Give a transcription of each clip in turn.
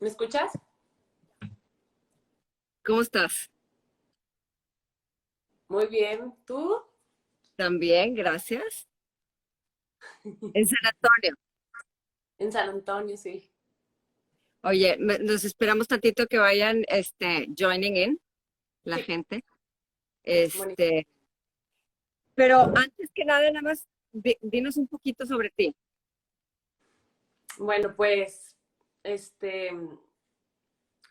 ¿Me escuchas? ¿Cómo estás? Muy bien. ¿Tú? También, gracias. En San Antonio. En San Antonio, sí. Oye, nos esperamos tantito que vayan, joining in la Sí, gente. bonito. Este, pero antes que nada más, dinos un poquito sobre ti. Bueno, pues, este,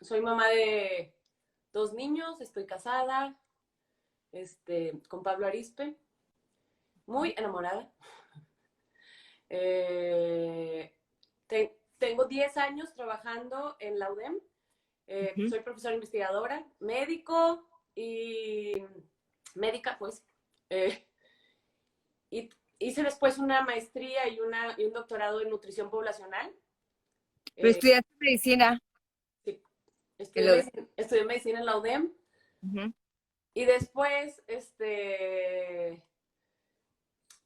soy mamá de dos niños, estoy casada, con Pablo Arispe, muy enamorada. Eh, tengo 10 años trabajando en la UDEM. Ujú. Soy profesora investigadora, médico y médica, pues. Eh, y hice después una maestría y un doctorado en nutrición poblacional. Pero Eh, estudiaste medicina. sí, En lo de- estudié medicina en la UDEM Ujú. y después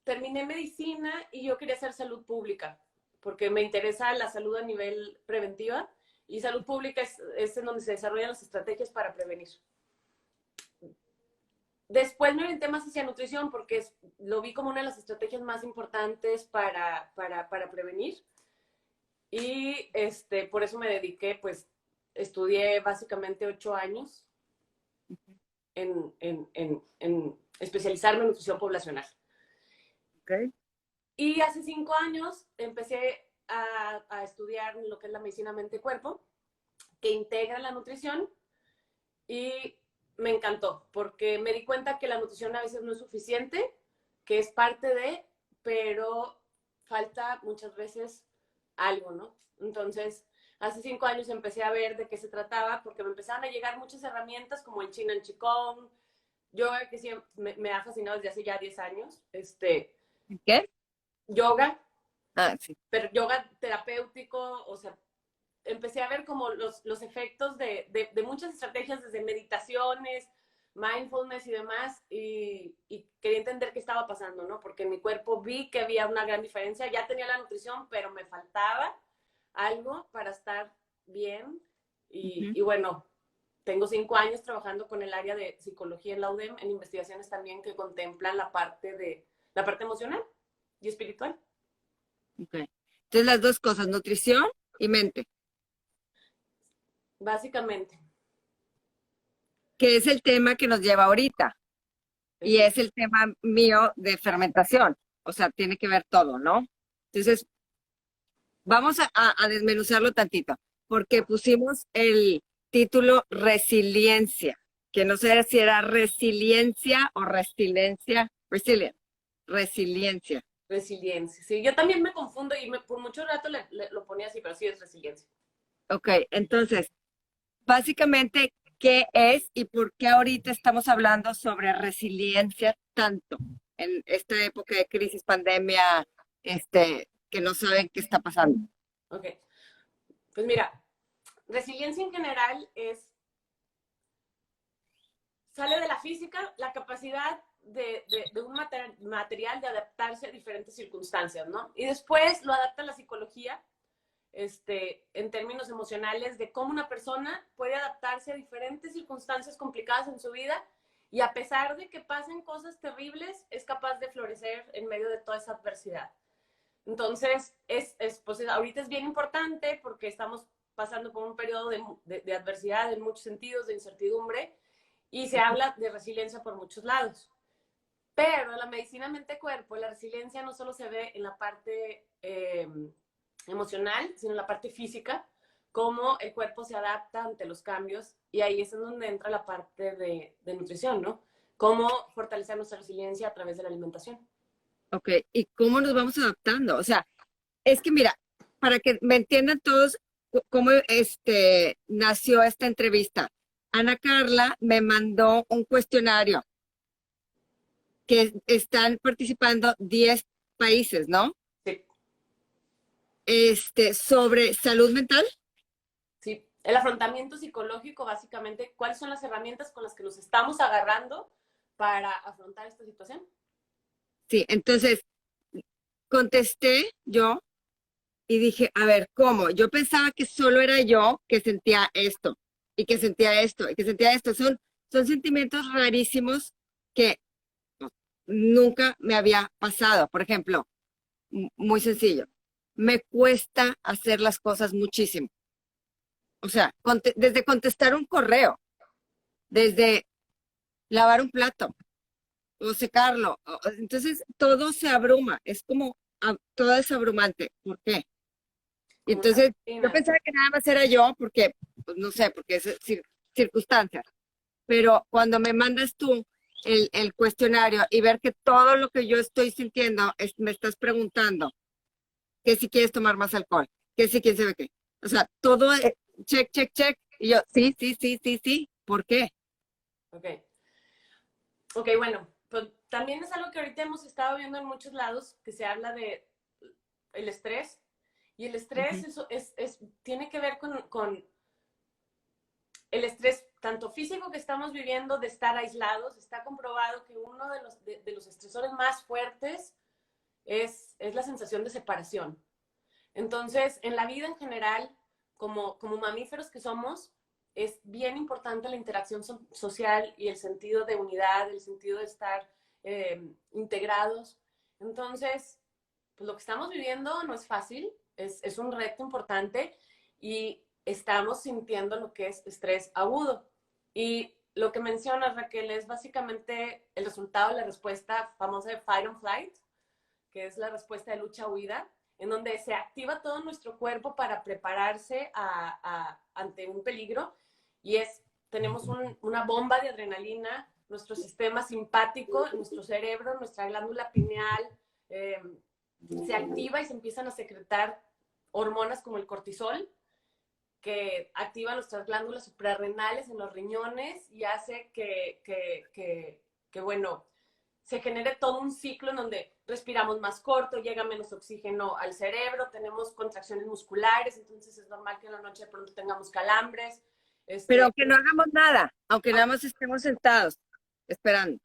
terminé medicina y yo quería hacer salud pública porque me interesa la salud a nivel preventiva y salud pública es en donde se desarrollan las estrategias para prevenir. Después me orienté más hacia nutrición porque lo vi como una de las estrategias más importantes para prevenir. Y por eso me dediqué, pues, estudié básicamente 8 años en especializarme en nutrición poblacional. Ok. Y hace 5 años empecé a estudiar lo que es la medicina mente-cuerpo, que integra la nutrición y me encantó, porque me di cuenta que la nutrición a veces no es suficiente, que es parte de, pero falta muchas veces algo, ¿no? Entonces, hace 5 años empecé a ver de qué se trataba, porque me empezaron a llegar muchas herramientas como el Chin and Qigong, yoga, que siempre me ha fascinado desde hace ya 10 años, ¿Qué? yoga, Ah, sí. pero yoga terapéutico, o sea, empecé a ver como los efectos de muchas estrategias, desde meditaciones, mindfulness y demás, y quería entender qué estaba pasando, ¿no? Porque en mi cuerpo vi que había una gran diferencia, ya tenía la nutrición, pero me faltaba algo para estar bien, Ujú. y bueno, tengo 5 años trabajando con el área de psicología en la UDEM, en investigaciones también que contemplan la parte emocional y espiritual, Ok. Entonces las dos cosas, nutrición y mente, básicamente. que es el tema que nos lleva ahorita. Y Sí. es el tema mío de fermentación. O sea, tiene que ver todo, ¿no? Entonces, vamos a desmenuzarlo tantito, porque pusimos el título resiliencia, que no sé si era resiliencia o resiliencia, resiliencia. Resiliencia, sí. Yo también me confundo y por mucho rato lo ponía así, pero sí es resiliencia. Ok, entonces, básicamente, ¿qué es y por qué ahorita estamos hablando sobre resiliencia tanto en esta época de crisis, pandemia, que no saben qué está pasando? Ok, pues mira, resiliencia en general sale de la física, la capacidad de un material de adaptarse a diferentes circunstancias, ¿no? Y después lo adapta la psicología, en términos emocionales, de cómo una persona puede adaptarse a diferentes circunstancias complicadas en su vida y a pesar de que pasen cosas terribles, es capaz de florecer en medio de toda esa adversidad. Entonces, pues ahorita es bien importante porque estamos pasando por un periodo de adversidad en muchos sentidos, de incertidumbre, y se habla de resiliencia por muchos lados. Pero la medicina mente-cuerpo, la resiliencia no solo se ve en la parte emocional, sino en la parte física, cómo el cuerpo se adapta ante los cambios, y ahí es en donde entra la parte de nutrición, ¿no? Cómo fortalecer nuestra resiliencia a través de la alimentación. Ok, ¿y cómo nos vamos adaptando? O sea, es que mira, para que me entiendan todos cómo nació esta entrevista. Ana Carla me mandó un cuestionario que están participando 10 países, ¿no? Sí. Sobre salud mental. Sí, el afrontamiento psicológico, básicamente, ¿cuáles son las herramientas con las que nos estamos agarrando para afrontar esta situación? Sí, entonces contesté yo Y dije, a ver, ¿cómo? Yo pensaba que solo era yo que sentía esto, y que sentía esto, y que sentía esto. Son sentimientos rarísimos que pues, nunca me había pasado. Por ejemplo, muy sencillo, me cuesta hacer las cosas muchísimo. O sea, desde contestar un correo, desde lavar un plato o secarlo. Entonces, todo se abruma, es como todo es abrumante. ¿Por qué? Y Como una entonces, yo rutina. pensaba que nada más era yo, porque, pues, no sé, porque es circunstancias. Pero cuando me mandas tú el cuestionario y ver que todo lo que yo estoy sintiendo me estás preguntando que si quieres tomar más alcohol, que si quién sabe qué. O sea, todo check, check, check. Y yo, sí, sí, sí, sí, sí. ¿Por qué? Ok. Ok, bueno, pues también es algo que ahorita hemos estado viendo en muchos lados, que se habla de el estrés. Y el estrés Ujú. tiene que ver con el estrés tanto físico que estamos viviendo de estar aislados. Está comprobado que uno de los estresores más fuertes es la sensación de separación. Entonces, en la vida en general, como mamíferos que somos, es bien importante la interacción social y el sentido de unidad, el sentido de estar integrados. Entonces, pues lo que estamos viviendo no es fácil, es un reto importante y estamos sintiendo lo que es estrés agudo. Y lo que mencionas, Raquel, es básicamente el resultado de la respuesta famosa de fight or flight, que es la respuesta de lucha-huida, en donde se activa todo nuestro cuerpo para prepararse ante un peligro y tenemos una bomba de adrenalina, nuestro sistema simpático, nuestro cerebro, nuestra glándula pineal, eh, se activa y se empiezan a secretar hormonas como el cortisol, que activa nuestras glándulas suprarrenales en los riñones y hace bueno, se genere todo un ciclo en donde respiramos más corto, llega menos oxígeno al cerebro, tenemos contracciones musculares, entonces es normal que en la noche de pronto tengamos calambres. Pero Este, aunque no hagamos nada, aunque nada más estemos sentados, esperando.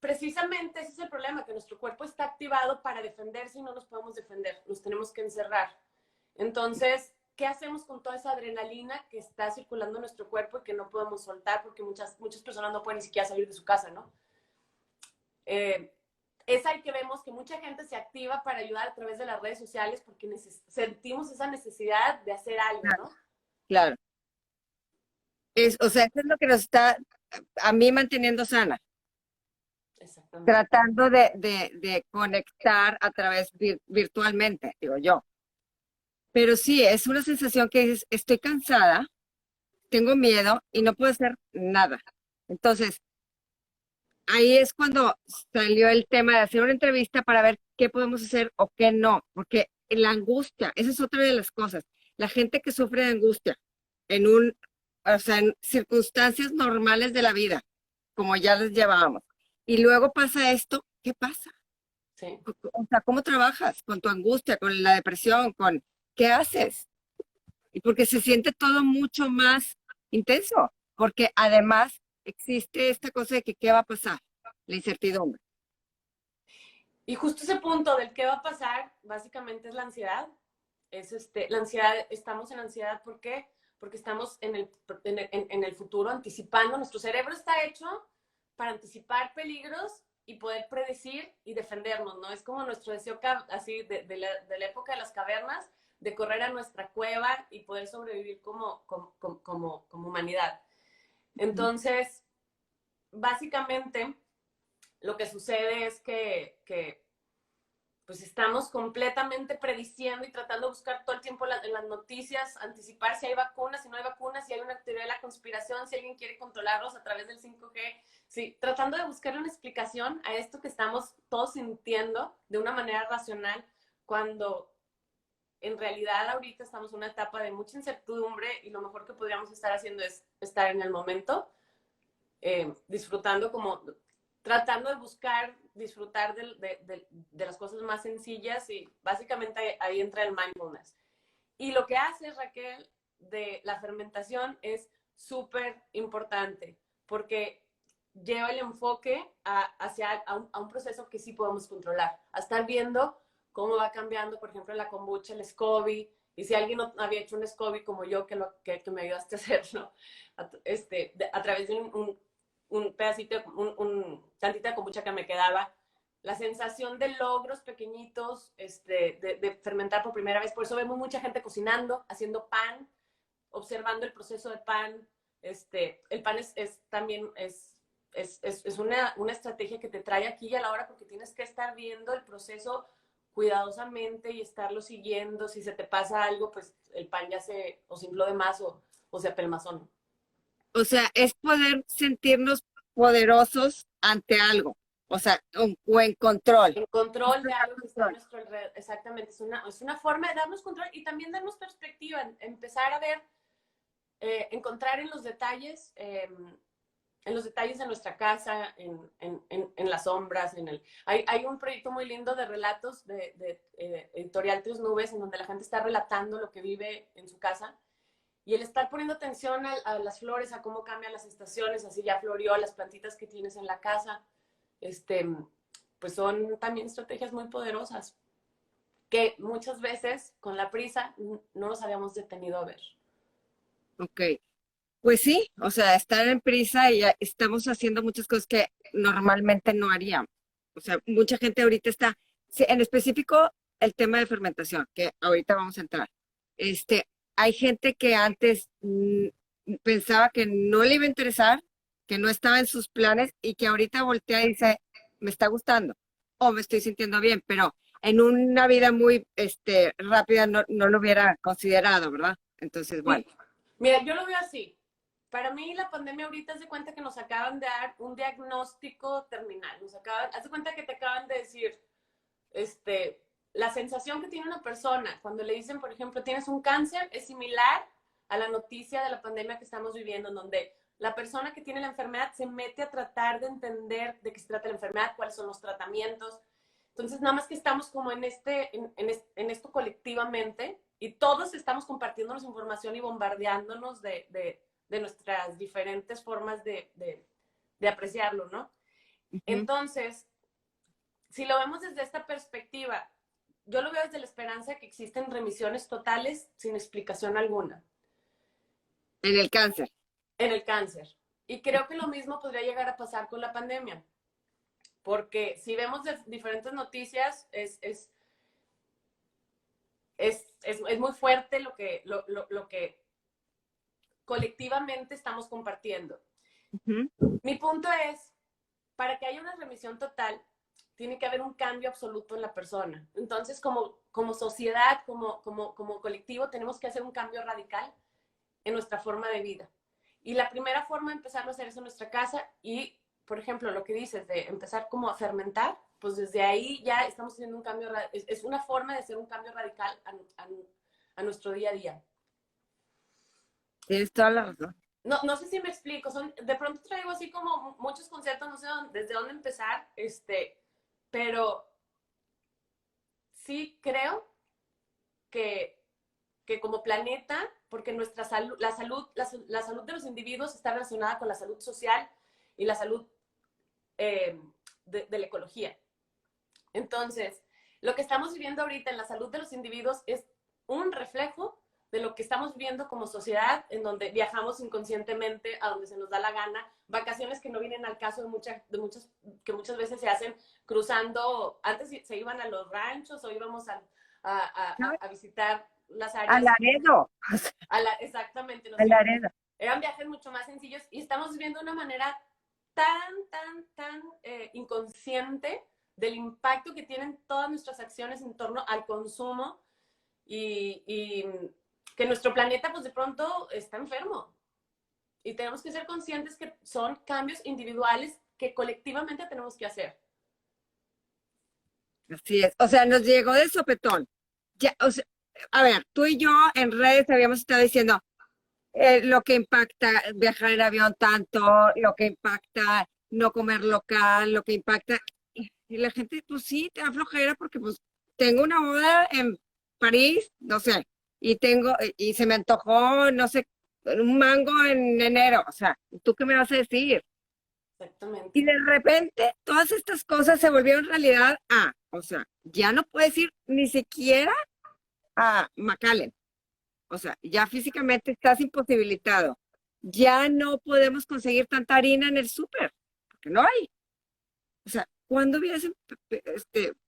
precisamente ese es el problema, que nuestro cuerpo está activado para defenderse y no nos podemos defender, nos tenemos que encerrar. Entonces, ¿qué hacemos con toda esa adrenalina que está circulando en nuestro cuerpo y que no podemos soltar porque muchas personas no pueden ni siquiera salir de su casa, ¿no? Eh, es ahí que vemos que mucha gente se activa para ayudar a través de las redes sociales porque sentimos esa necesidad de hacer algo, ¿no? Claro. O sea, eso es lo que nos está a mí manteniendo sana, Exactamente. tratando de conectar a través virtualmente, digo yo. Pero sí, es una sensación que estoy cansada, tengo miedo y no puedo hacer nada. Entonces, ahí es cuando salió el tema de hacer una entrevista para ver qué podemos hacer o qué no, porque la angustia, esa es otra de las cosas. La gente que sufre de angustia o sea, en circunstancias normales de la vida, como ya les llevábamos, y luego pasa esto, ¿qué pasa? Sí. O sea, ¿cómo trabajas con tu angustia, con la depresión, con qué haces? Y porque se siente todo mucho más intenso, porque además existe esta cosa de que qué va a pasar, la incertidumbre. Y justo ese punto del qué va a pasar, básicamente es la ansiedad. La ansiedad, estamos en ansiedad, ¿por qué? Porque estamos en el futuro anticipando. Nuestro cerebro está hecho para anticipar peligros y poder predecir y defendernos, ¿no? Es como nuestro deseo así de la época de las cavernas, de correr a nuestra cueva y poder sobrevivir como humanidad. Entonces, básicamente, lo que sucede es que pues estamos completamente prediciendo y tratando de buscar todo el tiempo en las noticias, anticipar si hay vacunas, si no hay vacunas, si hay una teoría de la conspiración, si alguien quiere controlarlos a través del 5G, sí, tratando de buscar una explicación a esto que estamos todos sintiendo de una manera racional, cuando en realidad ahorita estamos en una etapa de mucha incertidumbre y lo mejor que podríamos estar haciendo es estar en el momento, disfrutando como tratando de buscar, disfrutar de las cosas más sencillas y básicamente ahí entra el mindfulness. Y lo que hace Raquel de la fermentación es súper importante porque lleva el enfoque hacia a un proceso que sí podemos controlar, a estar viendo cómo va cambiando, por ejemplo, la kombucha, el SCOBY, y si alguien no había hecho un SCOBY como yo, que me ayudaste a hacerlo, a través de un pedacito, tantita de kombucha que me quedaba, la sensación de logros pequeñitos, de fermentar por primera vez, por eso vemos mucha gente cocinando, haciendo pan, observando el proceso de pan. El pan también es una estrategia que te trae aquí y a la hora, porque tienes que estar viendo el proceso cuidadosamente y estarlo siguiendo. Si se te pasa algo, pues el pan ya se infló de más o se apelmazón. O sea, es poder sentirnos poderosos ante algo, o sea, o en control. En control de algo que está a nuestro alrededor. Exactamente, es una forma de darnos control y también darnos perspectiva, empezar a ver, encontrar en los detalles de nuestra casa, en las sombras. Hay un proyecto muy lindo de relatos de Editorial Tres Nubes, en donde la gente está relatando lo que vive en su casa. Y el estar poniendo atención a las flores, a cómo cambian las estaciones, así ya florió, las plantitas que tienes en la casa, pues son también estrategias muy poderosas que muchas veces con la prisa no nos habíamos detenido a ver. Ok, pues sí, o sea, estar en prisa y ya estamos haciendo muchas cosas que normalmente no haríamos. O sea, mucha gente ahorita está, sí, en específico el tema de fermentación, que ahorita vamos a entrar. Hay gente que antes pensaba que no le iba a interesar, que no estaba en sus planes y que ahorita voltea y dice, me está gustando o me estoy sintiendo bien, pero en una vida muy rápida no lo hubiera considerado, ¿verdad? Entonces, bueno. Mira, yo lo veo así. Para mí la pandemia ahorita hace cuenta que nos acaban de dar un diagnóstico terminal. Hace cuenta que te acaban de decir, la sensación que tiene una persona cuando le dicen, por ejemplo, tienes un cáncer, es similar a la noticia de la pandemia que estamos viviendo, en donde la persona que tiene la enfermedad se mete a tratar de entender de qué se trata la enfermedad, cuáles son los tratamientos. Entonces, nada más que estamos como en esto colectivamente y todos estamos compartiéndonos información y bombardeándonos de nuestras diferentes formas de apreciarlo, ¿no? Entonces, si lo vemos desde esta perspectiva, yo lo veo desde la esperanza de que existen remisiones totales sin explicación alguna. En el cáncer. En el cáncer. Y creo que lo mismo podría llegar a pasar con la pandemia. Porque si vemos diferentes noticias, es muy fuerte lo que colectivamente estamos compartiendo. Mi punto es, para que haya una remisión total, tiene que haber un cambio absoluto en la persona. Entonces, como sociedad, como colectivo, tenemos que hacer un cambio radical en nuestra forma de vida. Y la primera forma de empezarlo a hacer es en nuestra casa y, por ejemplo, lo que dices de empezar como a fermentar, pues desde ahí ya estamos haciendo un cambio, es una forma de hacer un cambio radical a nuestro día a día. Tienes toda la razón. No sé si me explico, de pronto traigo así como muchos conceptos, no sé desde dónde empezar, pero sí creo que como planeta, porque nuestra salud, la salud de los individuos está relacionada con la salud social y la salud de la ecología. Entonces, lo que estamos viviendo ahorita en la salud de los individuos es un reflejo de lo que estamos viviendo como sociedad, en donde viajamos inconscientemente a donde se nos da la gana, vacaciones que no vienen al caso que muchas veces se hacen cruzando, antes se iban a los ranchos o íbamos a visitar las áreas. A Laredo. Exactamente. A Laredo. Eran viajes mucho más sencillos y estamos viviendo de una manera tan inconsciente del impacto que tienen todas nuestras acciones en torno al consumo y que nuestro planeta pues de pronto está enfermo y tenemos que ser conscientes que son cambios individuales que colectivamente tenemos que hacer. Así es, o sea, nos llegó de sopetón. Ya, o sea, a ver, tú y yo en redes habíamos estado diciendo lo que impacta viajar en avión tanto, lo que impacta no comer local, lo que impacta, y la gente, pues sí, te da flojera porque pues tengo una boda en París, no sé, y se me antojó, no sé, un mango en enero, o sea, ¿tú qué me vas a decir? Exactamente. Y de repente todas estas cosas se volvieron realidad O sea, ya no puedes ir ni siquiera a McAllen. O sea, ya físicamente estás imposibilitado. Ya no podemos conseguir tanta harina en el súper, porque no hay. O sea, ¿cuándo hubieras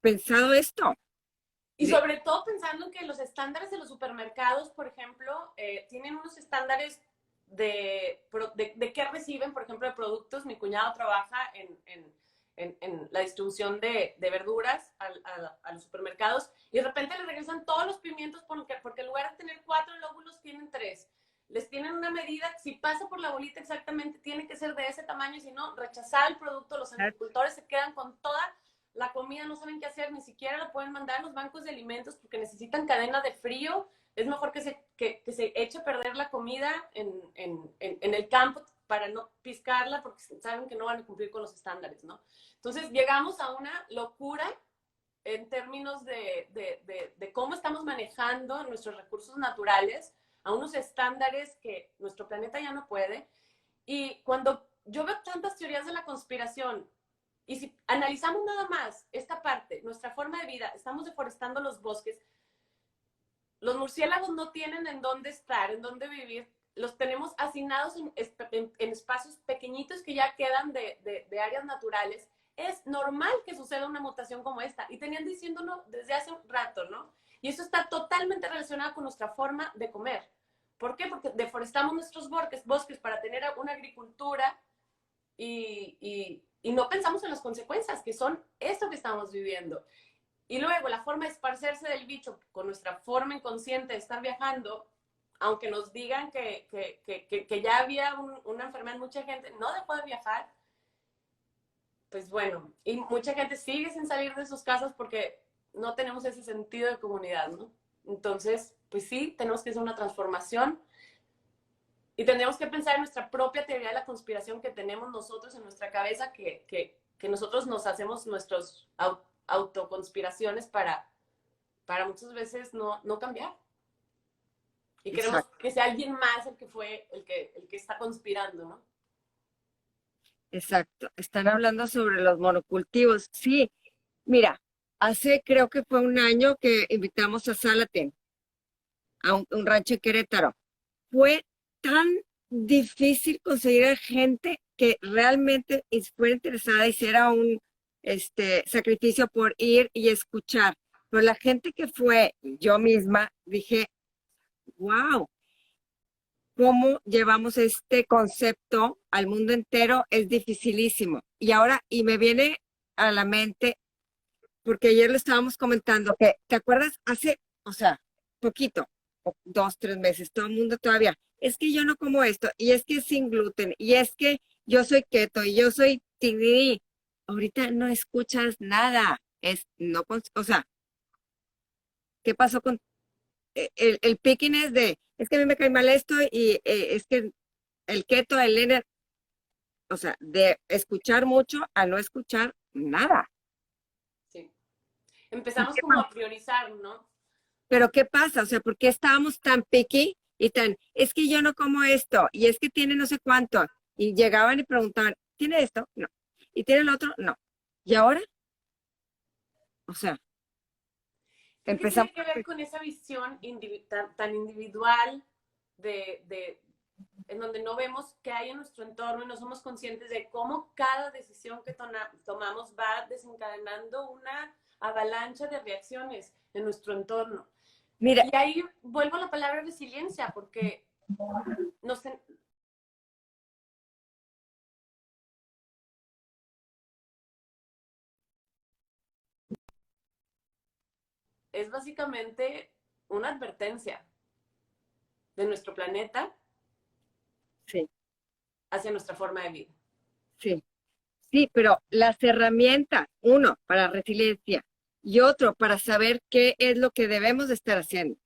pensado esto? Y sobre todo pensando en que los estándares de los supermercados, por ejemplo, tienen unos estándares de qué reciben, por ejemplo, de productos. Mi cuñado trabaja en la distribución de verduras a los supermercados y de repente le regresan todos los pimientos porque en lugar de tener 4 lóbulos tienen 3. Les tienen una medida, si pasa por la bolita exactamente, tiene que ser de ese tamaño, si no, rechazar el producto. Los agricultores se quedan con toda la comida, no saben qué hacer, ni siquiera la pueden mandar a los bancos de alimentos porque necesitan cadena de frío. Es mejor que se eche a perder la comida en el campo para no piscarla porque saben que no van a cumplir con los estándares, ¿no? Entonces llegamos a una locura en términos de cómo estamos manejando nuestros recursos naturales, a unos estándares que nuestro planeta ya no puede. Y cuando yo veo tantas teorías de la conspiración, y si analizamos nada más esta parte, nuestra forma de vida, estamos deforestando los bosques, los murciélagos no tienen en dónde estar, en dónde vivir, los tenemos asignados en espacios pequeñitos que ya quedan de áreas naturales. Es normal que suceda una mutación como esta, y tenían diciéndolo desde hace un rato, ¿no? Y eso está totalmente relacionado con nuestra forma de comer. ¿Por qué? Porque deforestamos nuestros bosques para tener una agricultura y no pensamos en las consecuencias, que son esto que estamos viviendo. Y luego la forma de esparcerse del bicho con nuestra forma inconsciente de estar viajando, aunque nos digan que ya había una enfermedad, mucha gente no dejó de viajar, pues bueno, y mucha gente sigue sin salir de sus casas porque no tenemos ese sentido de comunidad, ¿no? Entonces, pues sí, tenemos que hacer una transformación y tendríamos que pensar en nuestra propia teoría de la conspiración que tenemos nosotros en nuestra cabeza, que nosotros nos hacemos nuestros autoconspiraciones para muchas veces no cambiar. Y queremos Exacto, que sea alguien más el que fue, el que está conspirando, ¿no? exacto. Están hablando sobre los monocultivos. Sí, mira, hace creo que fue un año que invitamos a Salaten, a un rancho en Querétaro. Fue tan difícil conseguir a gente que realmente fuera interesada, hiciera un sacrificio por ir y escuchar. Pero la gente que fue, yo misma, dije, wow, cómo llevamos este concepto al mundo entero es dificilísimo. Y ahora, y me viene a la mente, porque ayer lo estábamos comentando, que, ¿te acuerdas? Hace, o sea, poquito, 2, 3 meses, todo el mundo todavía, es que yo no como esto, y es que es sin gluten, y es que yo soy keto, y yo soy tigri. Ahorita no escuchas nada, no, o sea, ¿qué pasó con el picking es de, es que a mí me cae mal esto, y es que el keto, el leaner, o sea, de escuchar mucho a no escuchar nada. Sí. ¿Y Empezamos qué como pasa? a priorizar, ¿no? Pero ¿qué pasa? O sea, ¿por qué estábamos tan picky y tan, es que yo no como esto, y es que tiene no sé cuánto? Y llegaban y preguntaban, ¿tiene esto? No. ¿Y tiene el otro? No. ¿Y ahora? O sea, Creo que empezamos tiene que ver con esa visión tan individual en donde no vemos qué hay en nuestro entorno y no somos conscientes de cómo cada decisión que tomamos va desencadenando una avalancha de reacciones en nuestro entorno. mira, Y ahí vuelvo a la palabra resiliencia, porque nos, es básicamente una advertencia de nuestro planeta sí, hacia nuestra forma de vida. sí, sí, pero las herramientas, uno, para resiliencia y otro, para saber qué es lo que debemos de estar haciendo.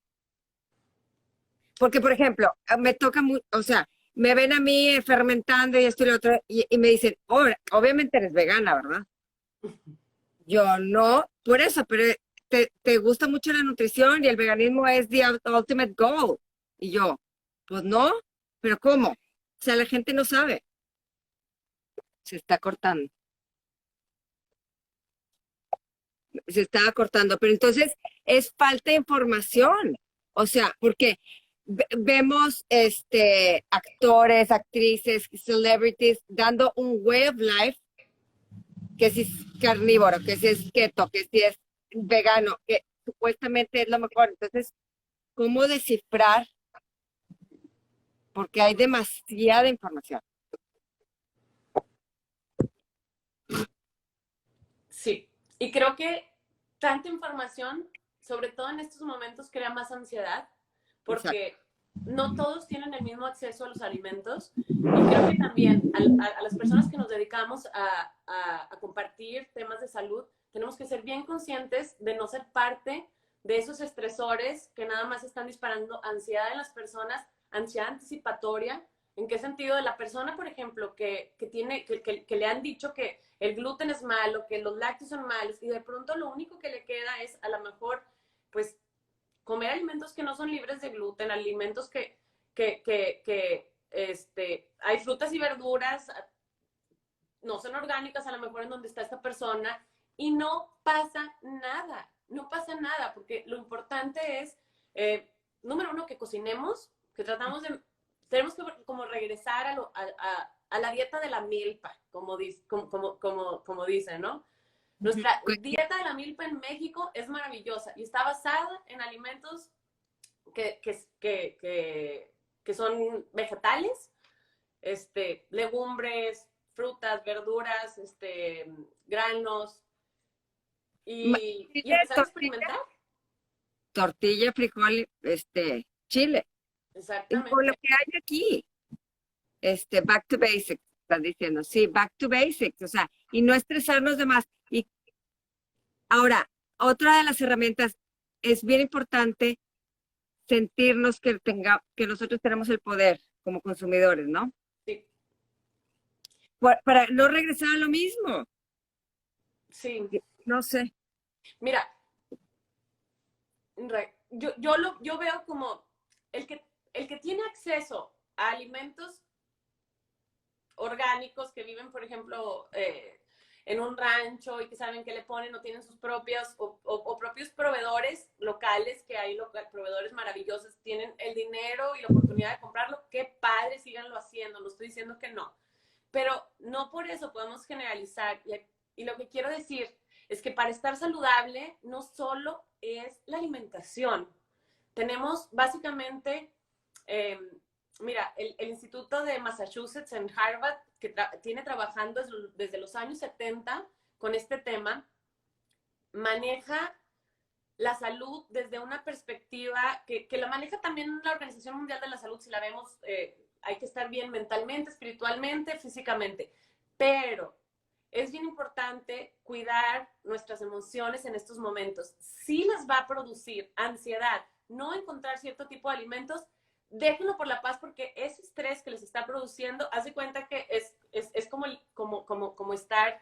Porque, por ejemplo, me toca, o sea, me ven a mí fermentando y esto y lo otro, y me dicen, "Oh, obviamente eres vegana, ¿verdad?" Yo no, por eso, pero te gusta mucho la nutrición y el veganismo es the ultimate goal. Y yo, pues no, pero ¿cómo? O sea, la gente no sabe. Se está cortando. Se estaba cortando, pero entonces es falta de información. O sea, porque vemos actores, actrices, celebrities dando un way of life, que si es carnívoro, que si es keto, que si es vegano, que supuestamente es lo mejor. Entonces, ¿cómo descifrar? Porque hay demasiada información. Sí, y creo que tanta información, sobre todo en estos momentos, crea más ansiedad, Exacto. porque no todos tienen el mismo acceso a los alimentos. Y creo que también a las personas que nos dedicamos a compartir temas de salud, tenemos que ser bien conscientes de no ser parte de esos estresores que nada más están disparando ansiedad en las personas, ansiedad anticipatoria. ¿En qué sentido? De la persona, por ejemplo, que le han dicho que el gluten es malo, que los lácteos son malos, y de pronto lo único que le queda es a lo mejor, pues, comer alimentos que no son libres de gluten, alimentos hay frutas y verduras, no son orgánicas a lo mejor en donde está esta persona, y no pasa nada, no pasa nada, porque lo importante es, número uno, que cocinemos, que tratamos de, tenemos que como regresar a la dieta de la milpa, como dicen, ¿no? Nuestra dieta de la milpa en México es maravillosa y está basada en alimentos que, que, que son vegetales, legumbres, frutas, verduras, granos, y empezar a Tortilla, experimentar. tortilla, frijol, chile. Con lo Exactamente. que hay aquí, back to basics, están diciendo, sí, back to basics, o sea, y no estresarnos de más. Y ahora, otra de las herramientas es bien importante sentirnos que nosotros tenemos el poder como consumidores, ¿no? Sí, Para no regresar a lo mismo. sí. No sé. Mira, yo veo como el que tiene acceso a alimentos orgánicos que viven, por ejemplo, en un rancho y que saben que le ponen o tienen sus propias o propios proveedores locales, que hay proveedores maravillosos, tienen el dinero y la oportunidad de comprarlo, qué padre, síganlo haciendo, no estoy diciendo que no, pero no por eso podemos generalizar. Y lo que quiero decir es que para estar saludable no solo es la alimentación, tenemos básicamente mira, el Instituto de Massachusetts en Harvard, que tiene trabajando desde los años 70 con este tema, maneja la salud desde una perspectiva que la maneja también la Organización Mundial de la Salud, si la vemos, hay que estar bien mentalmente, espiritualmente, físicamente, pero es bien importante cuidar nuestras emociones en estos momentos. Si las va a producir ansiedad, no encontrar cierto tipo de alimentos, déjenlo por la paz, porque ese estrés que les está produciendo, haz de cuenta que es como estar,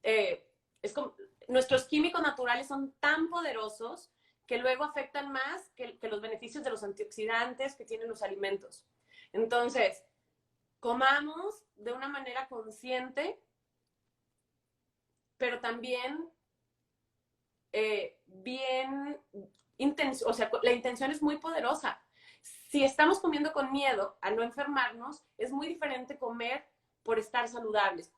es como, nuestros químicos naturales son tan poderosos que luego afectan más que los beneficios de los antioxidantes que tienen los alimentos. Entonces, comamos de una manera consciente, pero también bien, o sea, la intención es muy poderosa. Si estamos comiendo con miedo a no enfermarnos, es muy diferente comer por estar saludables.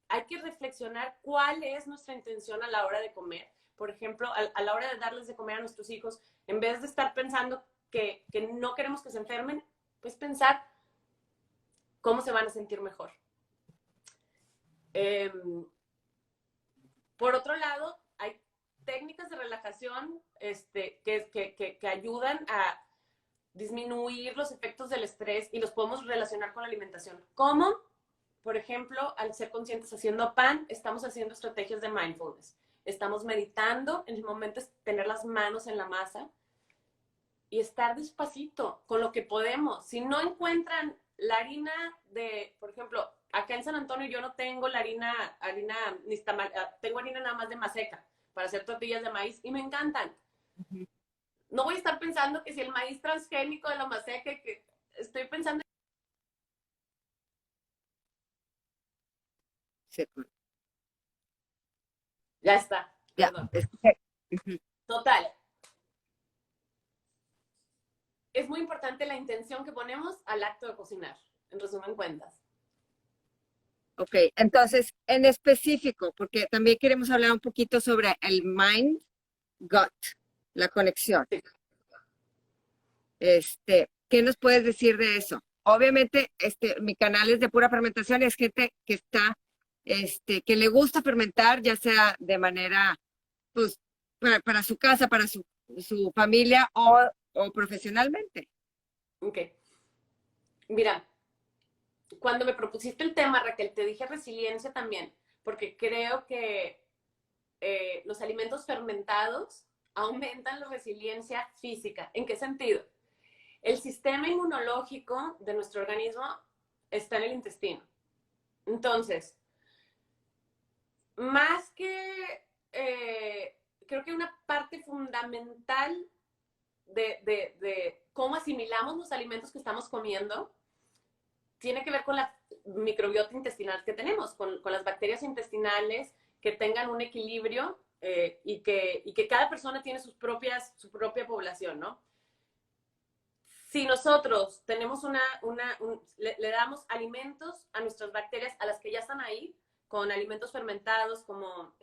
Hay que reflexionar cuál es nuestra intención a la hora de comer. Por ejemplo, a la hora de darles de comer a nuestros hijos, en vez de estar pensando que no queremos que se enfermen, pues pensar cómo se van a sentir mejor. Eh, por otro lado, hay técnicas de relajación que ayudan a disminuir los efectos del estrés y los podemos relacionar con la alimentación. ¿Cómo? Por ejemplo, al ser conscientes haciendo pan, estamos haciendo estrategias de mindfulness. Estamos meditando en el momento de tener las manos en la masa y estar despacito con lo que podemos. Si no encuentran la harina de, por ejemplo, acá en San Antonio yo no tengo la harina, tengo harina nada más de maseca para hacer tortillas de maíz y me encantan. No voy a estar pensando que si el maíz transgénico de la maseca, que estoy pensando. Sí. Ya está. Ya, Perdón. ujú. Total. Es muy importante la intención que ponemos al acto de cocinar, en resumen cuentas. Ok, entonces, en específico, porque también queremos hablar un poquito sobre el mind-gut, la conexión. Sí. ¿Qué nos puedes decir de eso? Obviamente, mi canal es de pura fermentación, es gente que está, que le gusta fermentar, ya sea de manera, pues, para su casa, para su familia o profesionalmente. Ok. Mira, cuando me propusiste el tema, Raquel, te dije resiliencia también, porque creo que los alimentos fermentados aumentan la resiliencia física. ¿En qué sentido? El sistema inmunológico de nuestro organismo está en el intestino. Entonces, más que, creo que una parte fundamental de cómo asimilamos los alimentos que estamos comiendo tiene que ver con la microbiota intestinal que tenemos, con las bacterias intestinales que tengan un equilibrio y que cada persona tiene su propia población, ¿no? Si nosotros tenemos le damos alimentos a nuestras bacterias, a las que ya están ahí, con alimentos fermentados como,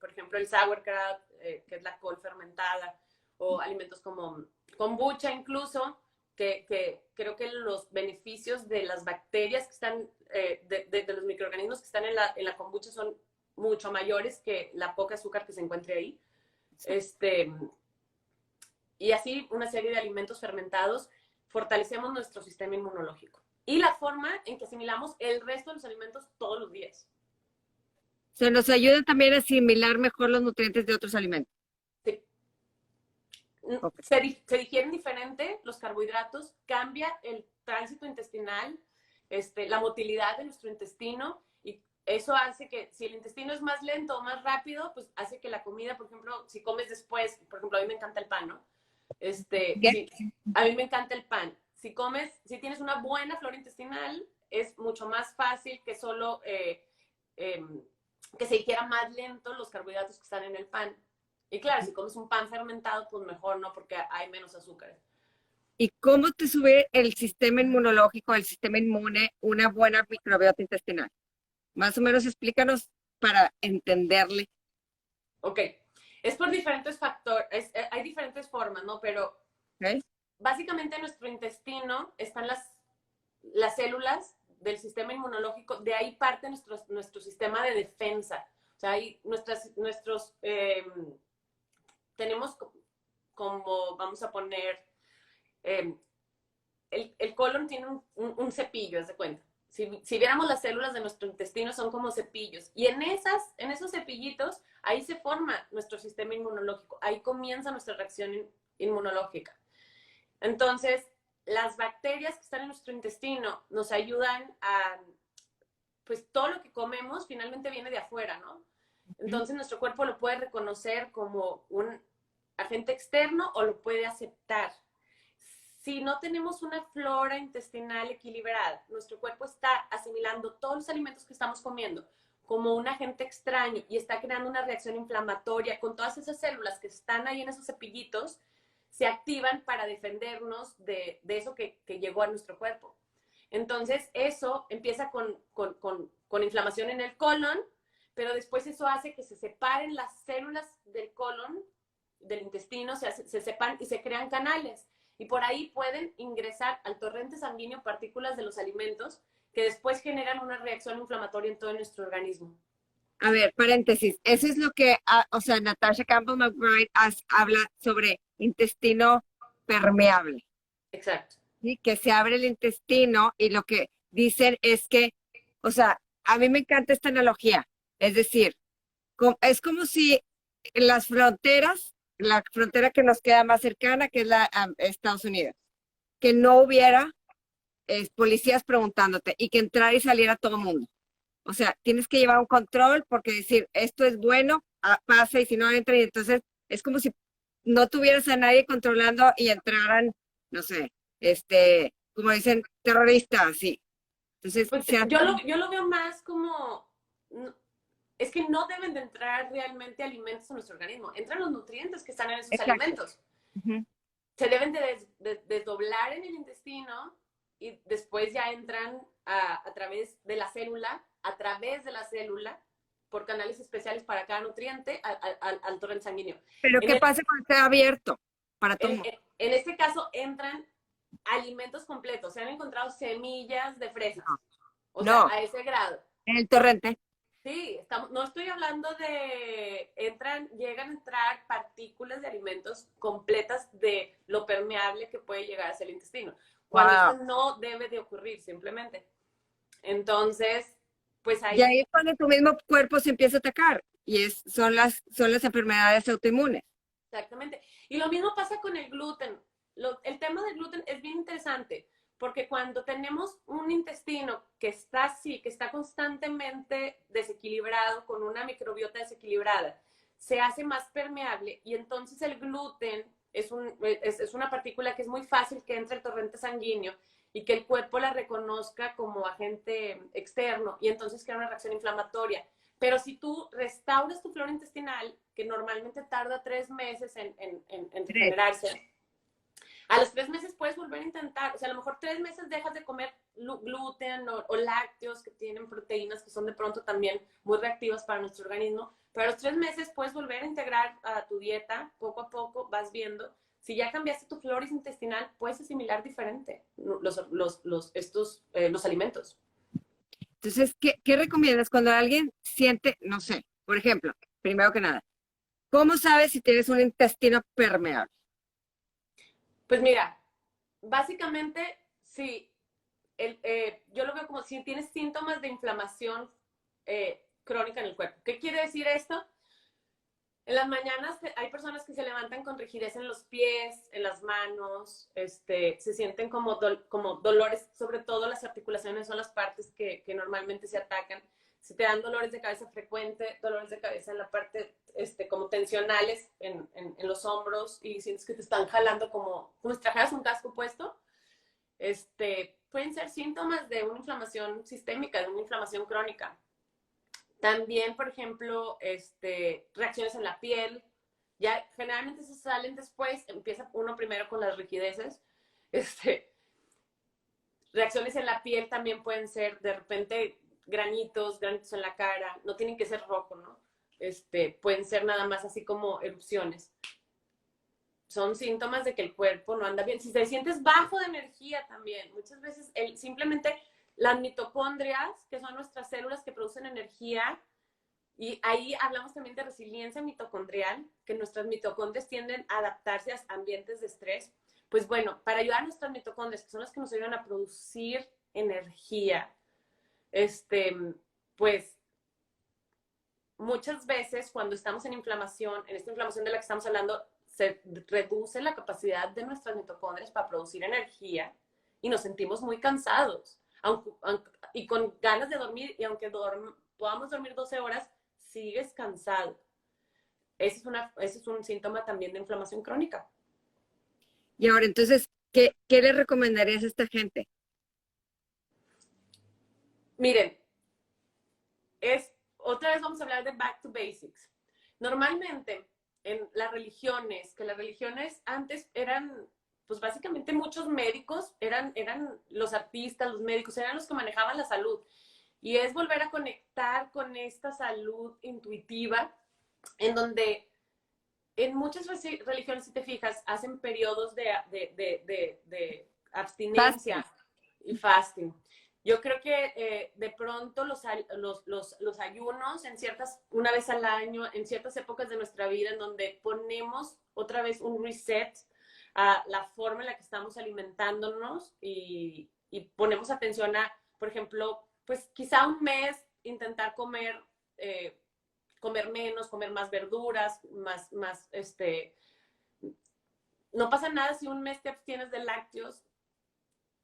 por ejemplo, el sauerkraut, que es la col fermentada, o alimentos como kombucha incluso, que creo que los beneficios de las bacterias que están, de los microorganismos que están en la kombucha son mucho mayores que la poca azúcar que se encuentre ahí. Y así una serie de alimentos fermentados fortalecemos nuestro sistema inmunológico. Y la forma en que asimilamos el resto de los alimentos todos los días. Se nos ayuda también a asimilar mejor los nutrientes de otros alimentos. Sí. Okay. Se digieren diferente los carbohidratos, cambia el tránsito intestinal, la motilidad de nuestro intestino, y eso hace que si el intestino es más lento o más rápido, pues hace que la comida, por ejemplo, si comes después, por ejemplo, a mí me encanta el pan, ¿no? Sí, a mí me encanta el pan. Si tienes una buena flora intestinal, es mucho más fácil que solo que se digiera más lento los carbohidratos que están en el pan. Y claro, si comes un pan fermentado, pues mejor, ¿no? Porque hay menos azúcar. ¿Y cómo te sube el sistema inmunológico, el sistema inmune, una buena microbiota intestinal? Más o menos explícanos para entenderle. Ok, es por diferentes factores, hay diferentes formas, ¿no? Pero ¿Okay? básicamente en nuestro intestino están las células del sistema inmunológico, de ahí parte nuestro sistema de defensa. O sea, ahí tenemos como, vamos a poner, eh, el colon tiene un cepillo, haz de cuenta. Si viéramos las células de nuestro intestino son como cepillos. Y en esos cepillitos, ahí se forma nuestro sistema inmunológico. Ahí comienza nuestra reacción inmunológica. Entonces, las bacterias que están en nuestro intestino nos ayudan a, pues todo lo que comemos finalmente viene de afuera, ¿no? Entonces nuestro cuerpo lo puede reconocer como un agente externo o lo puede aceptar. Si no tenemos una flora intestinal equilibrada, nuestro cuerpo está asimilando todos los alimentos que estamos comiendo como un agente extraño y está creando una reacción inflamatoria con todas esas células que están ahí en esos cepillitos, se activan para defendernos de eso que llegó a nuestro cuerpo. Entonces, eso empieza con inflamación en el colon, pero después eso hace que se separen las células del colon, del intestino, se separan y se crean canales. Y por ahí pueden ingresar al torrente sanguíneo partículas de los alimentos que después generan una reacción inflamatoria en todo nuestro organismo. A ver, paréntesis. Eso es lo que, o sea, Natasha Campbell McBride habla sobre intestino permeable. Exacto. ¿Sí? Que se abre el intestino y lo que dicen es que, o sea, a mí me encanta esta analogía. Es decir, es como si las fronteras, la frontera que nos queda más cercana, que es Estados Unidos, que no hubiera policías preguntándote y que entrara y saliera todo el mundo. O sea, tienes que llevar un control porque decir, esto es bueno, pasa y si no entra, y entonces es como si no tuvieras a nadie controlando y entraran, no sé, como dicen, terroristas, sí. Entonces, Pues yo lo veo más como, es que no deben de entrar realmente alimentos a nuestro organismo, entran los nutrientes que están en esos Exacto. alimentos. Ujú. Se deben de desdoblar en el intestino y después ya entran a través de la célula, por canales especiales para cada nutriente, al torrente sanguíneo. Pero En, ¿qué pasa cuando está abierto para todo? en este caso entran alimentos completos. Se han encontrado semillas de fresas. O sea, No, a ese grado. en el torrente. Sí, no estoy hablando de, llegan a entrar partículas de alimentos completas de lo permeable que puede llegar a ser el intestino, cuando Wow. esto no debe de ocurrir simplemente. Entonces, pues Y ahí, ahí es cuando tu mismo cuerpo se empieza a atacar. Y son las enfermedades autoinmunes. exactamente. Y lo mismo pasa con el gluten. El tema del gluten es bien interesante, porque cuando tenemos un intestino que está así, que está constantemente desequilibrado, con una microbiota desequilibrada, se hace más permeable y entonces el gluten es una partícula que es muy fácil que entre al torrente sanguíneo y que el cuerpo la reconozca como agente externo y entonces crea una reacción inflamatoria. Pero si tú restauras tu flora intestinal, que normalmente tarda 3 meses en Tres. regenerarse, a los 3 meses puedes volver a intentar. O sea, a lo mejor 3 meses dejas de comer gluten o lácteos que tienen proteínas que son de pronto también muy reactivas para nuestro organismo. Pero a los 3 meses puedes volver a integrar a tu dieta, poco a poco vas viendo. Si ya cambiaste tu flora intestinal, puedes asimilar diferente los alimentos. Entonces, ¿qué recomiendas cuando alguien siente, no sé, por ejemplo, primero que nada, ¿cómo sabes si tienes un intestino permeable? Pues mira, básicamente, sí, yo lo veo como si tienes síntomas de inflamación crónica en el cuerpo. ¿Qué quiere decir esto? En las mañanas hay personas que se levantan con rigidez en los pies, en las manos, se sienten como dolores, sobre todo las articulaciones son las partes que normalmente se atacan. Si te dan dolores de cabeza frecuente, dolores de cabeza en la parte como tensionales en los hombros y sientes que te están jalando como si trajeras un casco puesto, pueden ser síntomas de una inflamación sistémica, de una inflamación crónica. También, por ejemplo, reacciones en la piel. Ya generalmente se salen después, empieza uno primero con las rigideces. Reacciones en la piel también pueden ser de repente granitos en la cara. No tienen que ser rojo, ¿no? Pueden ser nada más así como erupciones. Son síntomas de que el cuerpo no anda bien. Si te sientes bajo de energía también, muchas veces simplemente las mitocondrias, que son nuestras células que producen energía, y ahí hablamos también de resiliencia mitocondrial, que nuestras mitocondrias tienden a adaptarse a ambientes de estrés. Pues bueno, para ayudar a nuestras mitocondrias, que son las que nos ayudan a producir energía, pues muchas veces cuando estamos en inflamación, en esta inflamación de la que estamos hablando, se reduce la capacidad de nuestras mitocondrias para producir energía y nos sentimos muy cansados y con ganas de dormir, y aunque podamos dormir 12 horas, sigues cansado. Ese es un síntoma también de inflamación crónica. Y ahora, entonces, ¿qué le recomendarías a esta gente? Miren, otra vez vamos a hablar de back to basics. Normalmente, en las religiones, que las religiones antes eran, pues básicamente muchos médicos, eran los artistas, los médicos, eran los que manejaban la salud. Y es volver a conectar con esta salud intuitiva, en donde en muchas religiones, si te fijas, hacen periodos de abstinencia y fasting. Yo creo que de pronto los ayunos una vez al año, en ciertas épocas de nuestra vida, en donde ponemos otra vez un reset a la forma en la que estamos alimentándonos y ponemos atención a, por ejemplo, pues quizá un mes intentar comer menos, comer más verduras, no pasa nada si un mes te abstienes de lácteos.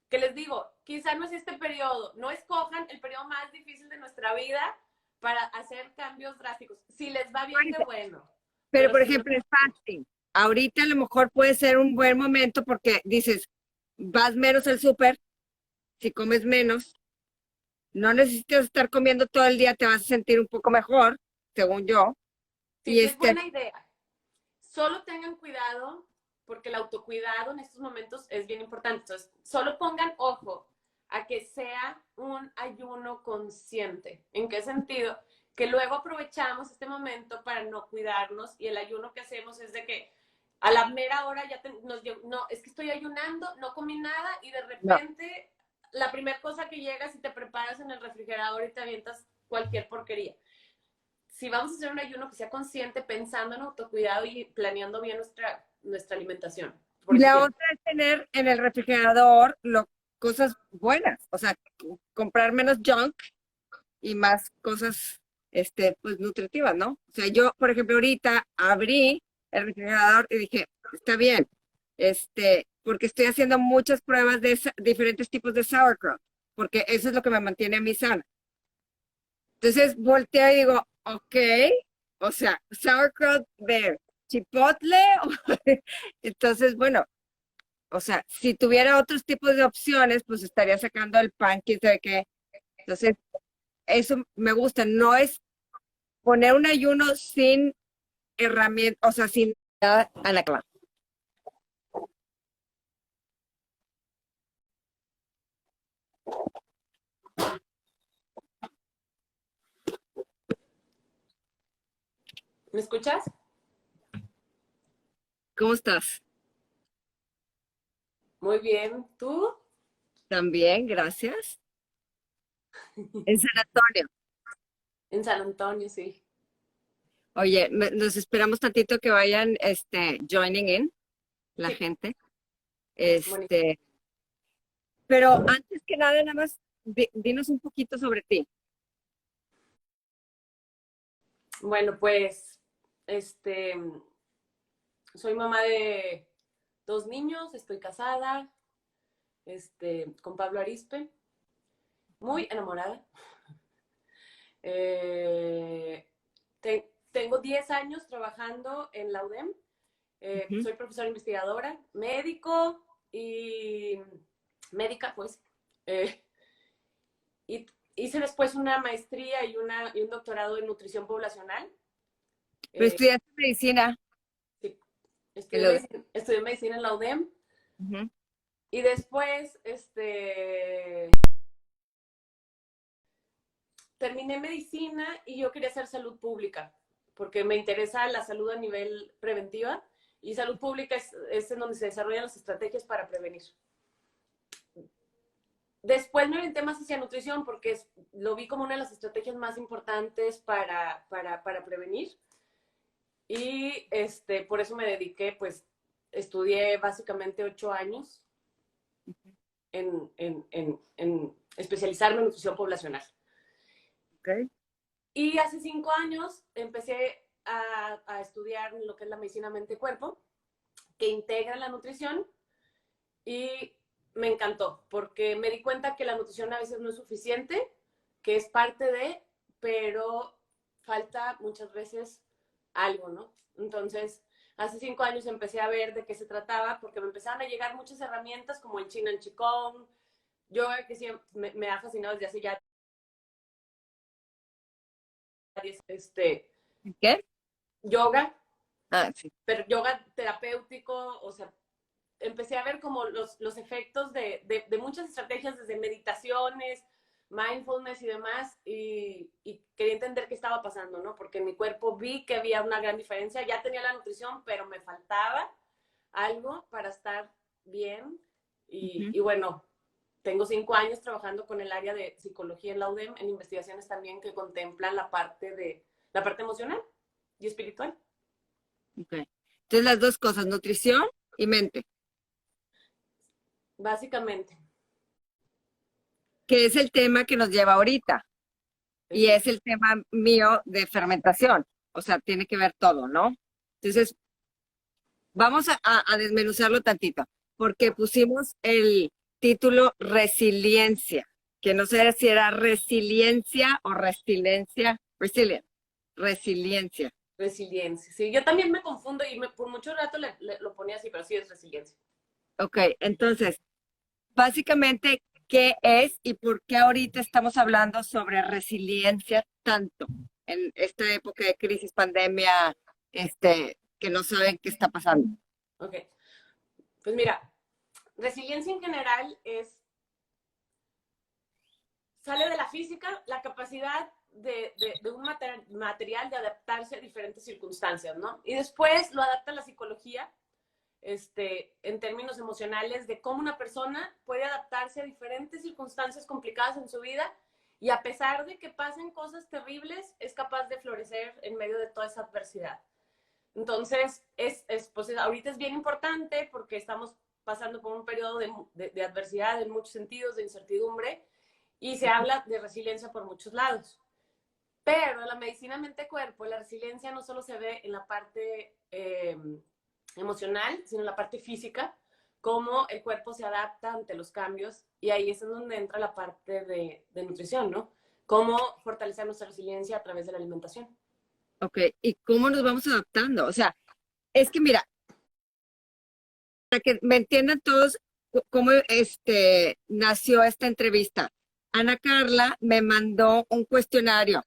Que les digo, quizá no es este periodo, no escojan el periodo más difícil de nuestra vida para hacer cambios drásticos. Si les va bien, qué bueno. Pero, por Si no, ejemplo, el fasting. Ahorita a lo mejor puede ser un buen momento porque dices, vas menos al súper, si comes menos, no necesitas estar comiendo todo el día, te vas a sentir un poco mejor según yo. Sí, Y es buena idea. Solo tengan cuidado porque el autocuidado en estos momentos es bien importante. Entonces, solo pongan ojo a que sea un ayuno consciente. ¿En qué sentido? Que luego aprovechamos este momento para no cuidarnos y el ayuno que hacemos es de que a la mera hora ya no, es que estoy ayunando, no comí nada y de no, repente la primera cosa que llegas y te preparas en el refrigerador y te avientas cualquier porquería. Si vamos a hacer un ayuno que sea consciente, pensando en autocuidado y planeando bien nuestra alimentación por y ese la tiempo. otra es tener en el refrigerador cosas buenas, o sea, comprar menos junk y más cosas, pues nutritivas, ¿no? O sea, yo, por ejemplo, ahorita abrí el refrigerador y dije, está bien, porque estoy haciendo muchas pruebas de diferentes tipos de sauerkraut, porque eso es lo que me mantiene a mí sana. Entonces volteo y digo, ok, o sea, sauerkraut de chipotle, entonces, bueno, o sea, si tuviera otros tipos de opciones, pues estaría sacando el pan, quién sabe qué. Entonces, eso me gusta, no es poner un ayuno sin herramientas, o sea, sin nada a la clave. ¿Me escuchas? ¿Cómo estás? Muy bien. ¿Tú? También, gracias. En San Antonio. En San Antonio, sí. Oye, nos esperamos tantito que vayan, joining in la Sí, gente. buenísimo. Este, pero antes que nada más, dinos un poquito sobre ti. Bueno, pues, este, soy mamá de 2 niños, estoy casada, con Pablo Arispe, muy enamorada. Tengo 10 años trabajando en la UDEM. Ujú. Soy profesora investigadora, médico y médica, pues. Eh, y hice después una maestría y un doctorado en nutrición poblacional. Pero Eh, estudiaste medicina. sí, En lo de- estudié medicina en la UDEM Ujú. y después terminé medicina y yo quería hacer salud pública porque me interesa la salud a nivel preventiva y salud pública es en donde se desarrollan las estrategias para prevenir. Después me orienté más hacia nutrición porque lo vi como una de las estrategias más importantes para prevenir. Y por eso me dediqué, pues, estudié básicamente 8 años en especializarme en nutrición poblacional. Ok. Y hace 5 años empecé a estudiar lo que es la medicina mente-cuerpo, que integra la nutrición y me encantó porque me di cuenta que la nutrición a veces no es suficiente, que es parte de, pero falta muchas veces algo, ¿no? Entonces, hace 5 años empecé a ver de qué se trataba porque me empezaron a llegar muchas herramientas como el Chin and Qigong, yoga, que siempre me ha fascinado desde hace ya 10, ¿Qué? yoga, Ah, sí. pero yoga terapéutico, o sea, empecé a ver como los efectos de muchas estrategias, desde meditaciones, mindfulness y demás, y quería entender qué estaba pasando, ¿no? Porque en mi cuerpo vi que había una gran diferencia, ya tenía la nutrición, pero me faltaba algo para estar bien, Ujú. y bueno, tengo 5 años trabajando con el área de psicología en la UDEM, en investigaciones también que contemplan la parte emocional y espiritual, Ok. Entonces las dos cosas, nutrición y mente, básicamente. que es el tema que nos lleva ahorita y Eso. es el tema mío de fermentación. O sea, tiene que ver todo, ¿no? Entonces, vamos a desmenuzarlo tantito, porque pusimos el título resiliencia, que no sé si era resiliencia o resiliencia, resiliencia. Resiliencia. Sí, yo también me confundo y por mucho rato lo ponía así, pero sí es resiliencia. Ok, entonces, básicamente, ¿qué es y por qué ahorita estamos hablando sobre resiliencia tanto? en esta época de crisis, pandemia, que no saben qué está pasando. Ok, pues mira, resiliencia en general sale de la física la capacidad de un material de adaptarse a diferentes circunstancias, ¿no? Y después lo adapta la psicología, en términos emocionales, de cómo una persona puede adaptarse a diferentes circunstancias complicadas en su vida y a pesar de que pasen cosas terribles, es capaz de florecer en medio de toda esa adversidad. Entonces, pues ahorita es bien importante porque estamos pasando por un periodo de adversidad en muchos sentidos, de incertidumbre, y se habla de resiliencia por muchos lados. Pero en la medicina mente-cuerpo, la resiliencia no solo se ve en la parte emocional, sino en la parte física, cómo el cuerpo se adapta ante los cambios, y ahí es en donde entra la parte de nutrición, ¿no? Cómo fortalecer nuestra resiliencia a través de la alimentación. Ok, ¿y cómo nos vamos adaptando? O sea, es que mira, para que me entiendan todos cómo nació esta entrevista. Ana Carla me mandó un cuestionario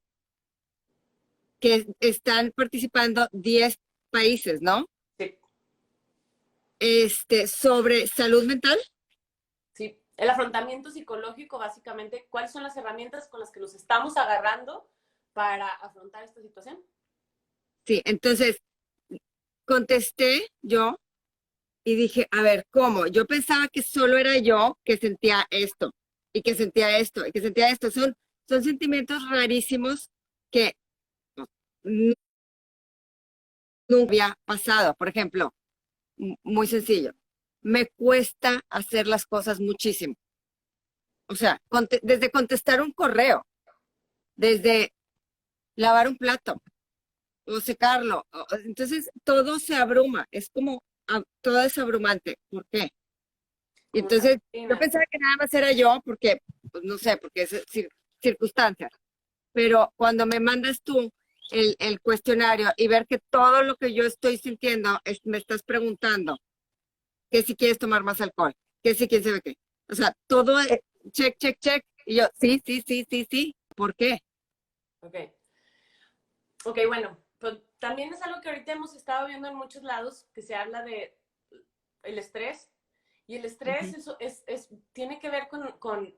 que están participando 10 países, ¿no? Sí. Sobre salud mental. Sí, el afrontamiento psicológico, básicamente, ¿cuáles son las herramientas con las que nos estamos agarrando para afrontar esta situación? Sí, entonces contesté yo y dije, a ver, ¿cómo? Yo pensaba que solo era yo que sentía esto y que sentía esto y que sentía esto. Son sentimientos rarísimos que no había pasado. Por ejemplo, muy sencillo, me cuesta hacer las cosas muchísimo. O sea, desde contestar un correo, desde lavar un plato o secarlo. Entonces, todo se abruma. Es como, todo es abrumante. ¿Por qué? Y Como esa entonces, yo rutina. pensaba que nada más era yo, porque, pues no sé, porque es circunstancias. Pero cuando me mandas tú el cuestionario y ver que todo lo que yo estoy sintiendo, me estás preguntando que si quieres tomar más alcohol, que si quién sabe qué. O sea, todo check, check, check. Y yo, sí, sí, sí, sí, sí. ¿Por qué? Ok. Ok, bueno, pues también es algo que ahorita hemos estado viendo en muchos lados, que se habla de el estrés. Y el estrés Ujú. tiene que ver con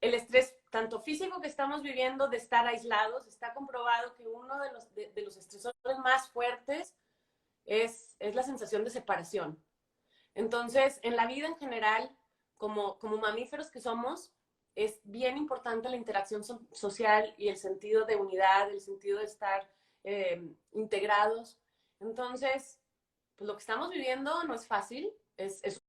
el estrés tanto físico que estamos viviendo de estar aislados. Está comprobado que uno de los estresores más fuertes es la sensación de separación. Entonces, en la vida en general, como mamíferos que somos, es bien importante la interacción social y el sentido de unidad, el sentido de estar integrados. Entonces, pues lo que estamos viviendo no es fácil, es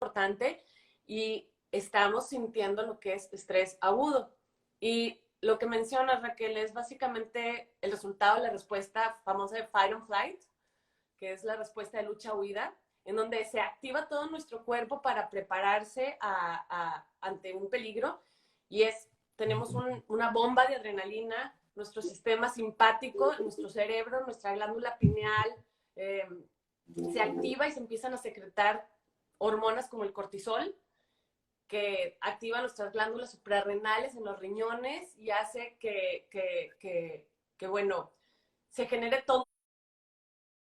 importante y estamos sintiendo lo que es estrés agudo. Y lo que menciona Raquel es básicamente el resultado de la respuesta famosa de fight or flight, que es la respuesta de lucha-huida, en donde se activa todo nuestro cuerpo para prepararse ante un peligro y tenemos una bomba de adrenalina, nuestro sistema simpático, nuestro cerebro, nuestra glándula pineal, eh, se activa y se empiezan a secretar hormonas como el cortisol, que activa nuestras glándulas suprarrenales en los riñones y hace que bueno, se genere todo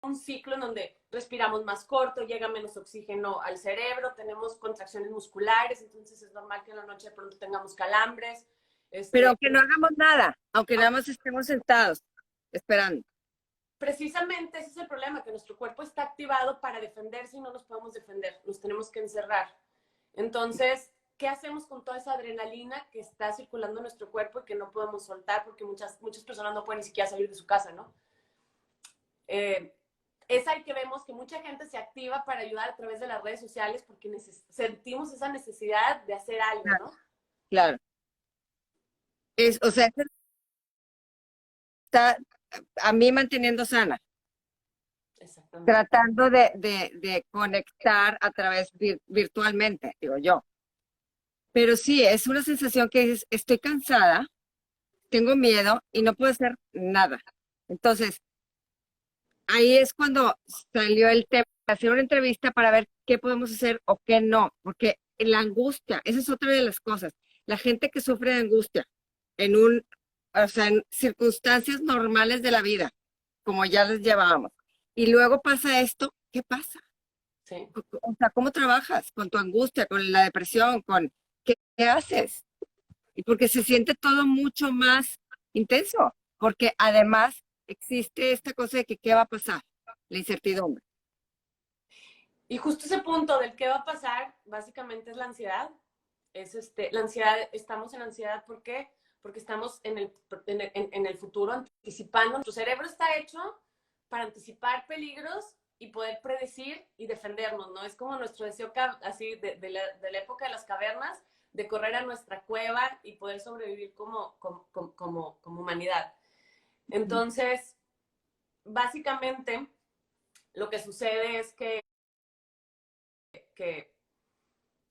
un ciclo en donde respiramos más corto, llega menos oxígeno al cerebro, tenemos contracciones musculares, entonces es normal que en la noche de pronto tengamos calambres. Pero aunque no hagamos nada, aunque nada más estemos sentados, esperando. Precisamente ese es el problema, que nuestro cuerpo está activado para defenderse y no nos podemos defender, nos tenemos que encerrar. Entonces, ¿qué hacemos con toda esa adrenalina que está circulando en nuestro cuerpo y que no podemos soltar porque muchas personas no pueden ni siquiera salir de su casa, ¿no? Es ahí que vemos que mucha gente se activa para ayudar a través de las redes sociales porque sentimos esa necesidad de hacer algo, Claro, ¿no? claro. O sea, está a mí manteniendo sana, Exactamente. tratando de conectar a través virtualmente, digo yo. Pero sí, es una sensación que estoy cansada, tengo miedo y no puedo hacer nada. Entonces, ahí es cuando salió el tema de hacer una entrevista para ver qué podemos hacer o qué no, porque la angustia, esa es otra de las cosas. La gente que sufre de angustia, en un, o sea, en circunstancias normales de la vida, como ya les llevábamos. Y luego pasa esto, ¿qué pasa? Sí. O sea, ¿cómo trabajas con tu angustia, con la depresión, con qué haces? Y porque se siente todo mucho más intenso, porque además existe esta cosa de que qué va a pasar, la incertidumbre. Y justo ese punto del qué va a pasar, básicamente es la ansiedad. La ansiedad, estamos en ansiedad, ¿por qué? Porque estamos en el futuro anticipando. Nuestro cerebro está hecho para anticipar peligros y poder predecir y defendernos, ¿no? Es como nuestro deseo así de la época de las cavernas, de correr a nuestra cueva y poder sobrevivir como humanidad. Entonces, básicamente, lo que sucede es que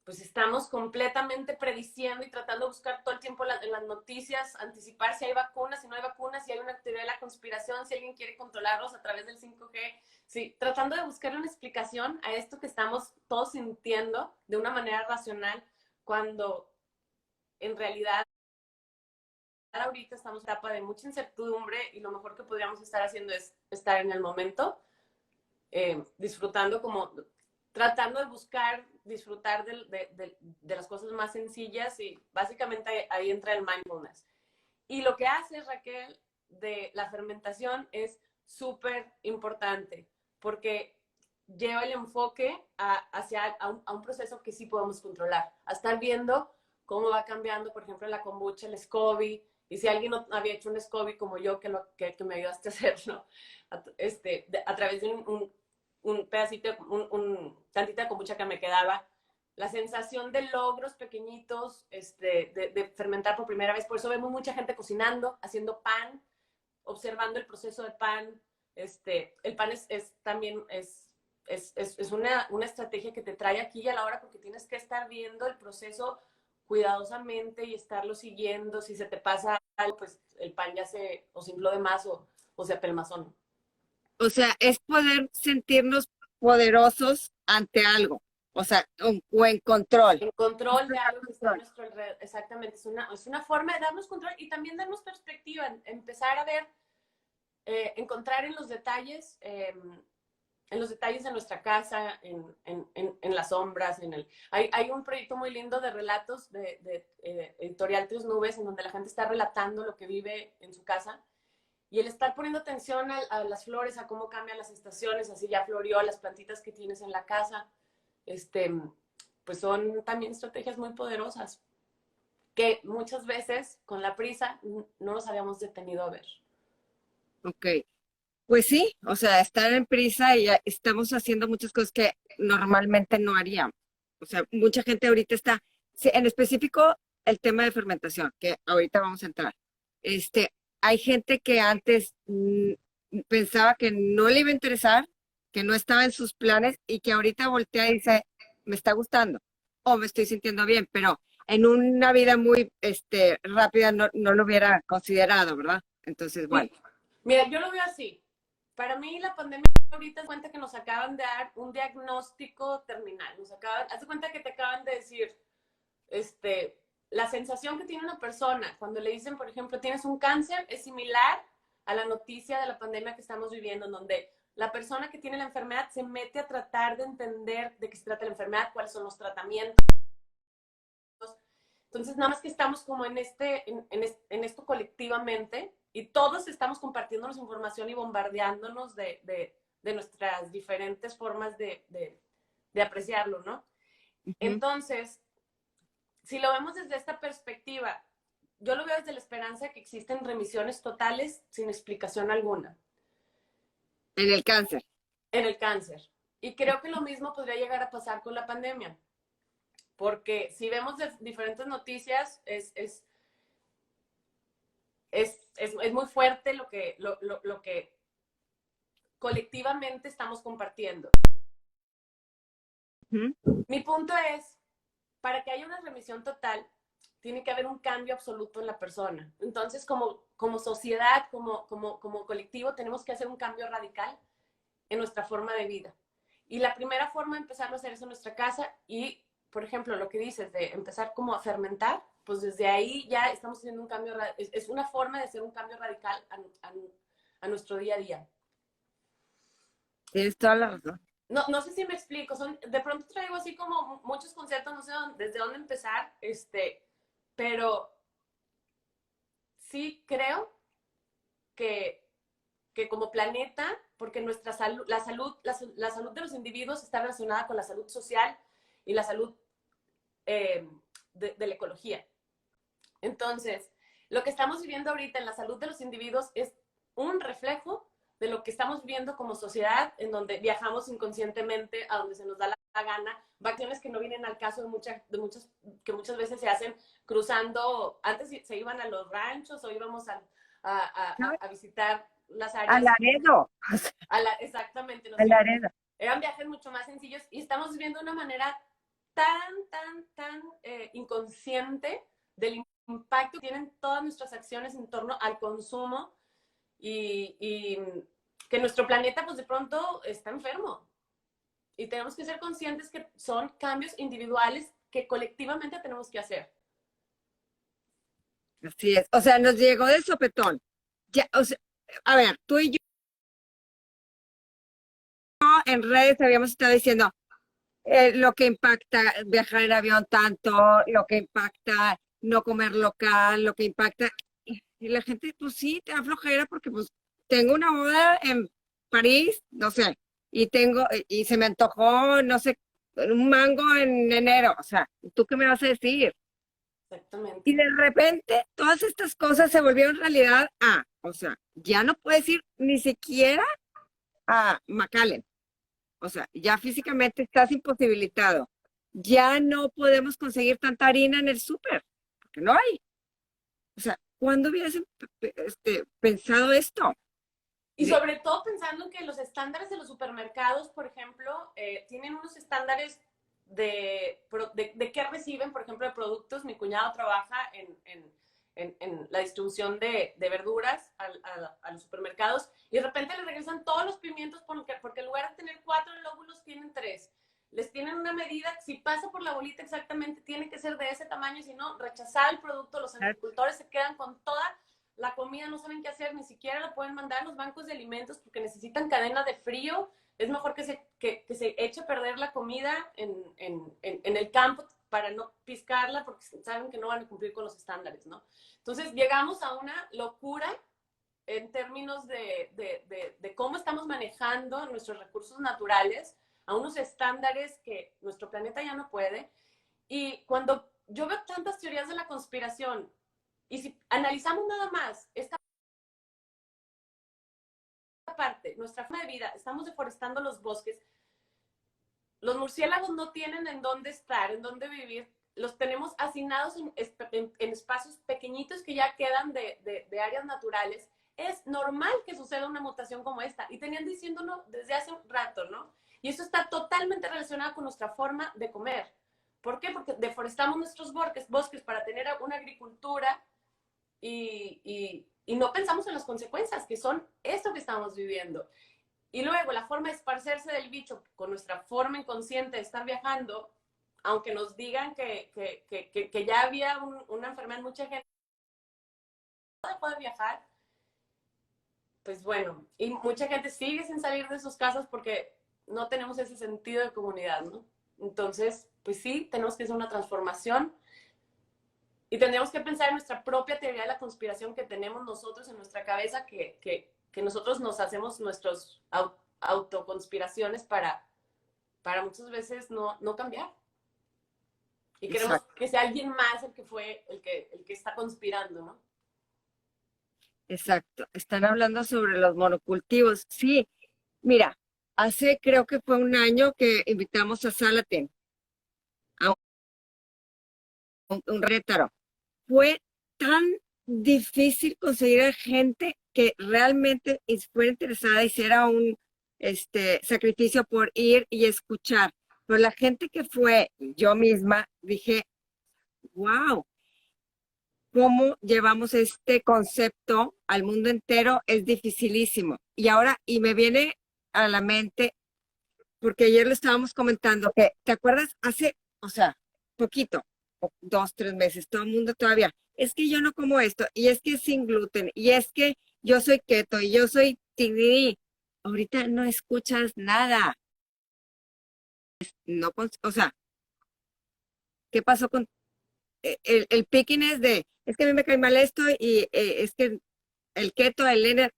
pues estamos completamente prediciendo y tratando de buscar todo el tiempo en las noticias, anticipar si hay vacunas, si no hay vacunas, si hay una teoría de la conspiración, si alguien quiere controlarlos a través del 5G, sí, tratando de buscar una explicación a esto que estamos todos sintiendo de una manera racional, cuando en realidad ahorita estamos en una etapa de mucha incertidumbre y lo mejor que podríamos estar haciendo es estar en el momento, disfrutando como tratando de buscar disfrutar de las cosas más sencillas y básicamente ahí entra el mindfulness. Y lo que hace Raquel de la fermentación es súper importante porque lleva el enfoque a un proceso que sí podemos controlar, a estar viendo cómo va cambiando, por ejemplo, la kombucha, el SCOBY, y si alguien no había hecho un SCOBY como yo, que me ayudaste a hacerlo, a través de un pedacito, tantita de kombucha que me quedaba, la sensación de logros pequeñitos, de fermentar por primera vez. Por eso vemos mucha gente cocinando, haciendo pan, observando el proceso de pan. El pan también es una estrategia que te trae aquí y a la hora porque tienes que estar viendo el proceso cuidadosamente y estarlo siguiendo. Si se te pasa algo, pues el pan ya se infló de más o se apelmazón. O sea, es poder sentirnos poderosos ante algo, o sea, o en control. En control de algo que está a nuestro alrededor. Exactamente, es una forma de darnos control y también darnos perspectiva, empezar a ver, encontrar en los detalles de nuestra casa, en las sombras, hay un proyecto muy lindo de relatos de editorial Tres Nubes, en donde la gente está relatando lo que vive en su casa, y el estar poniendo atención a las flores, a cómo cambian las estaciones, así ya florió, las plantitas que tienes en la casa, pues son también estrategias muy poderosas que muchas veces con la prisa no nos habíamos detenido a ver. Ok, pues sí, o sea, estar en prisa y ya estamos haciendo muchas cosas que normalmente no haríamos. O sea, mucha gente ahorita está, sí, en específico el tema de fermentación, que ahorita vamos a entrar. Hay gente que antes pensaba que no le iba a interesar, que no estaba en sus planes y que ahorita voltea y dice, me está gustando o me estoy sintiendo bien, pero en una vida muy rápida no lo hubiera considerado, ¿verdad? Entonces, bueno. Mira, yo lo veo así. Para mí la pandemia ahorita es cuenta que nos acaban de dar un diagnóstico terminal. Haz de cuenta que te acaban de decir, la sensación que tiene una persona cuando le dicen, por ejemplo, tienes un cáncer, es similar a la noticia de la pandemia que estamos viviendo, en donde la persona que tiene la enfermedad se mete a tratar de entender de qué se trata la enfermedad, cuáles son los tratamientos. Entonces, nada más que estamos como en esto colectivamente y todos estamos compartiéndonos información y bombardeándonos de nuestras diferentes formas de apreciarlo, ¿no? Entonces, si lo vemos desde esta perspectiva, yo lo veo desde la esperanza que existen remisiones totales sin explicación alguna. En el cáncer. En el cáncer. Y creo que lo mismo podría llegar a pasar con la pandemia. Porque si vemos diferentes noticias, es muy fuerte lo que colectivamente estamos compartiendo. Mi punto es, para que haya una remisión total, tiene que haber un cambio absoluto en la persona. Entonces, como sociedad, como colectivo, tenemos que hacer un cambio radical en nuestra forma de vida. Y la primera forma de empezar a hacer eso en nuestra casa y, por ejemplo, lo que dices de empezar como a fermentar, pues desde ahí ya estamos haciendo un cambio, es una forma de hacer un cambio radical a nuestro día a día. Tienes toda la razón. No, no sé si me explico, de pronto traigo así como muchos conceptos, no sé desde dónde empezar, pero sí creo que, que como planeta, porque nuestra salud, la salud de los individuos está relacionada con la salud social y la salud de la ecología. Entonces, lo que estamos viviendo ahorita en la salud de los individuos es un reflejo de lo que estamos viviendo como sociedad, en donde viajamos inconscientemente a donde se nos da la gana, vacaciones que no vienen al caso que muchas veces se hacen cruzando, antes se iban a los ranchos o íbamos a visitar las A áreas. Laredo. Exactamente. A Laredo. Eran viajes mucho más sencillos y estamos viviendo de una manera tan inconsciente del impacto que tienen todas nuestras acciones en torno al consumo y que nuestro planeta pues de pronto está enfermo y tenemos que ser conscientes que son cambios individuales que colectivamente tenemos que hacer. Así es. O sea, nos llegó de sopetón. Ya, o sea, a ver, tú y yo en redes habíamos estado diciendo lo que impacta viajar en avión tanto, lo que impacta no comer local, lo que impacta. Y la gente, pues sí, te da flojera porque pues tengo una boda en París, no sé, y se me antojó, no sé, un mango en enero. O sea, ¿tú qué me vas a decir? Exactamente. Y de repente todas estas cosas se volvieron realidad o sea, ya no puedes ir ni siquiera a McAllen. O sea, ya físicamente estás imposibilitado. Ya no podemos conseguir tanta harina en el súper, porque no hay. O sea, ¿cuándo hubieras pensado esto? Y sobre todo pensando que los estándares de los supermercados, por ejemplo, tienen unos estándares de qué reciben, por ejemplo, de productos. Mi cuñado trabaja en la distribución de verduras a los supermercados y de repente le regresan todos los pimientos porque en lugar de tener 4 lóbulos tienen 3. Les tienen una medida, si pasa por la bolita exactamente, tiene que ser de ese tamaño, si no, rechazar el producto. Los agricultores se quedan con toda la comida, no saben qué hacer, ni siquiera la pueden mandar a los bancos de alimentos porque necesitan cadena de frío. Es mejor que se eche a perder la comida en el campo para no piscarla porque saben que no van a cumplir con los estándares, ¿no? Entonces llegamos a una locura en términos de cómo estamos manejando nuestros recursos naturales, a unos estándares que nuestro planeta ya no puede. Y cuando yo veo tantas teorías de la conspiración, y si analizamos nada más esta parte, nuestra forma de vida, estamos deforestando los bosques, los murciélagos no tienen en dónde estar, en dónde vivir, los tenemos hacinados en espacios pequeñitos que ya quedan de áreas naturales. Es normal que suceda una mutación como esta, y tenían diciéndolo desde hace un rato, ¿no? Y eso está totalmente relacionado con nuestra forma de comer. ¿Por qué? Porque deforestamos nuestros bosques para tener una agricultura y no pensamos en las consecuencias, que son esto que estamos viviendo. Y luego la forma de esparcerse del bicho con nuestra forma inconsciente de estar viajando, aunque nos digan que ya había una enfermedad, mucha gente no dejó de viajar, pues bueno, y mucha gente sigue sin salir de sus casas porque no tenemos ese sentido de comunidad, ¿no? Entonces, pues sí, tenemos que hacer una transformación y tendríamos que pensar en nuestra propia teoría de la conspiración que tenemos nosotros en nuestra cabeza, que nosotros nos hacemos nuestras autoconspiraciones para muchas veces no cambiar. Y queremos que sea alguien más el que fue, el que está conspirando, ¿no? Exacto. Están hablando sobre los monocultivos. Sí, mira, hace creo que fue un año que invitamos a Salaten a un rétaro. Fue tan difícil conseguir a gente que realmente fuera interesada, hiciera un sacrificio por ir y escuchar. Pero la gente que fue, yo misma, dije, wow, cómo llevamos este concepto al mundo entero es dificilísimo. Y ahora, y me viene a la mente, porque ayer lo estábamos comentando, que, ¿te acuerdas? Hace, o sea, poquito, o 2, 3 meses, todo el mundo todavía, es que yo no como esto, y es que es sin gluten, y es que yo soy keto, y yo soy tigri. Ahorita no escuchas nada. No, o sea, ¿qué pasó con el picking es que a mí me cae mal esto y es que el keto, el N,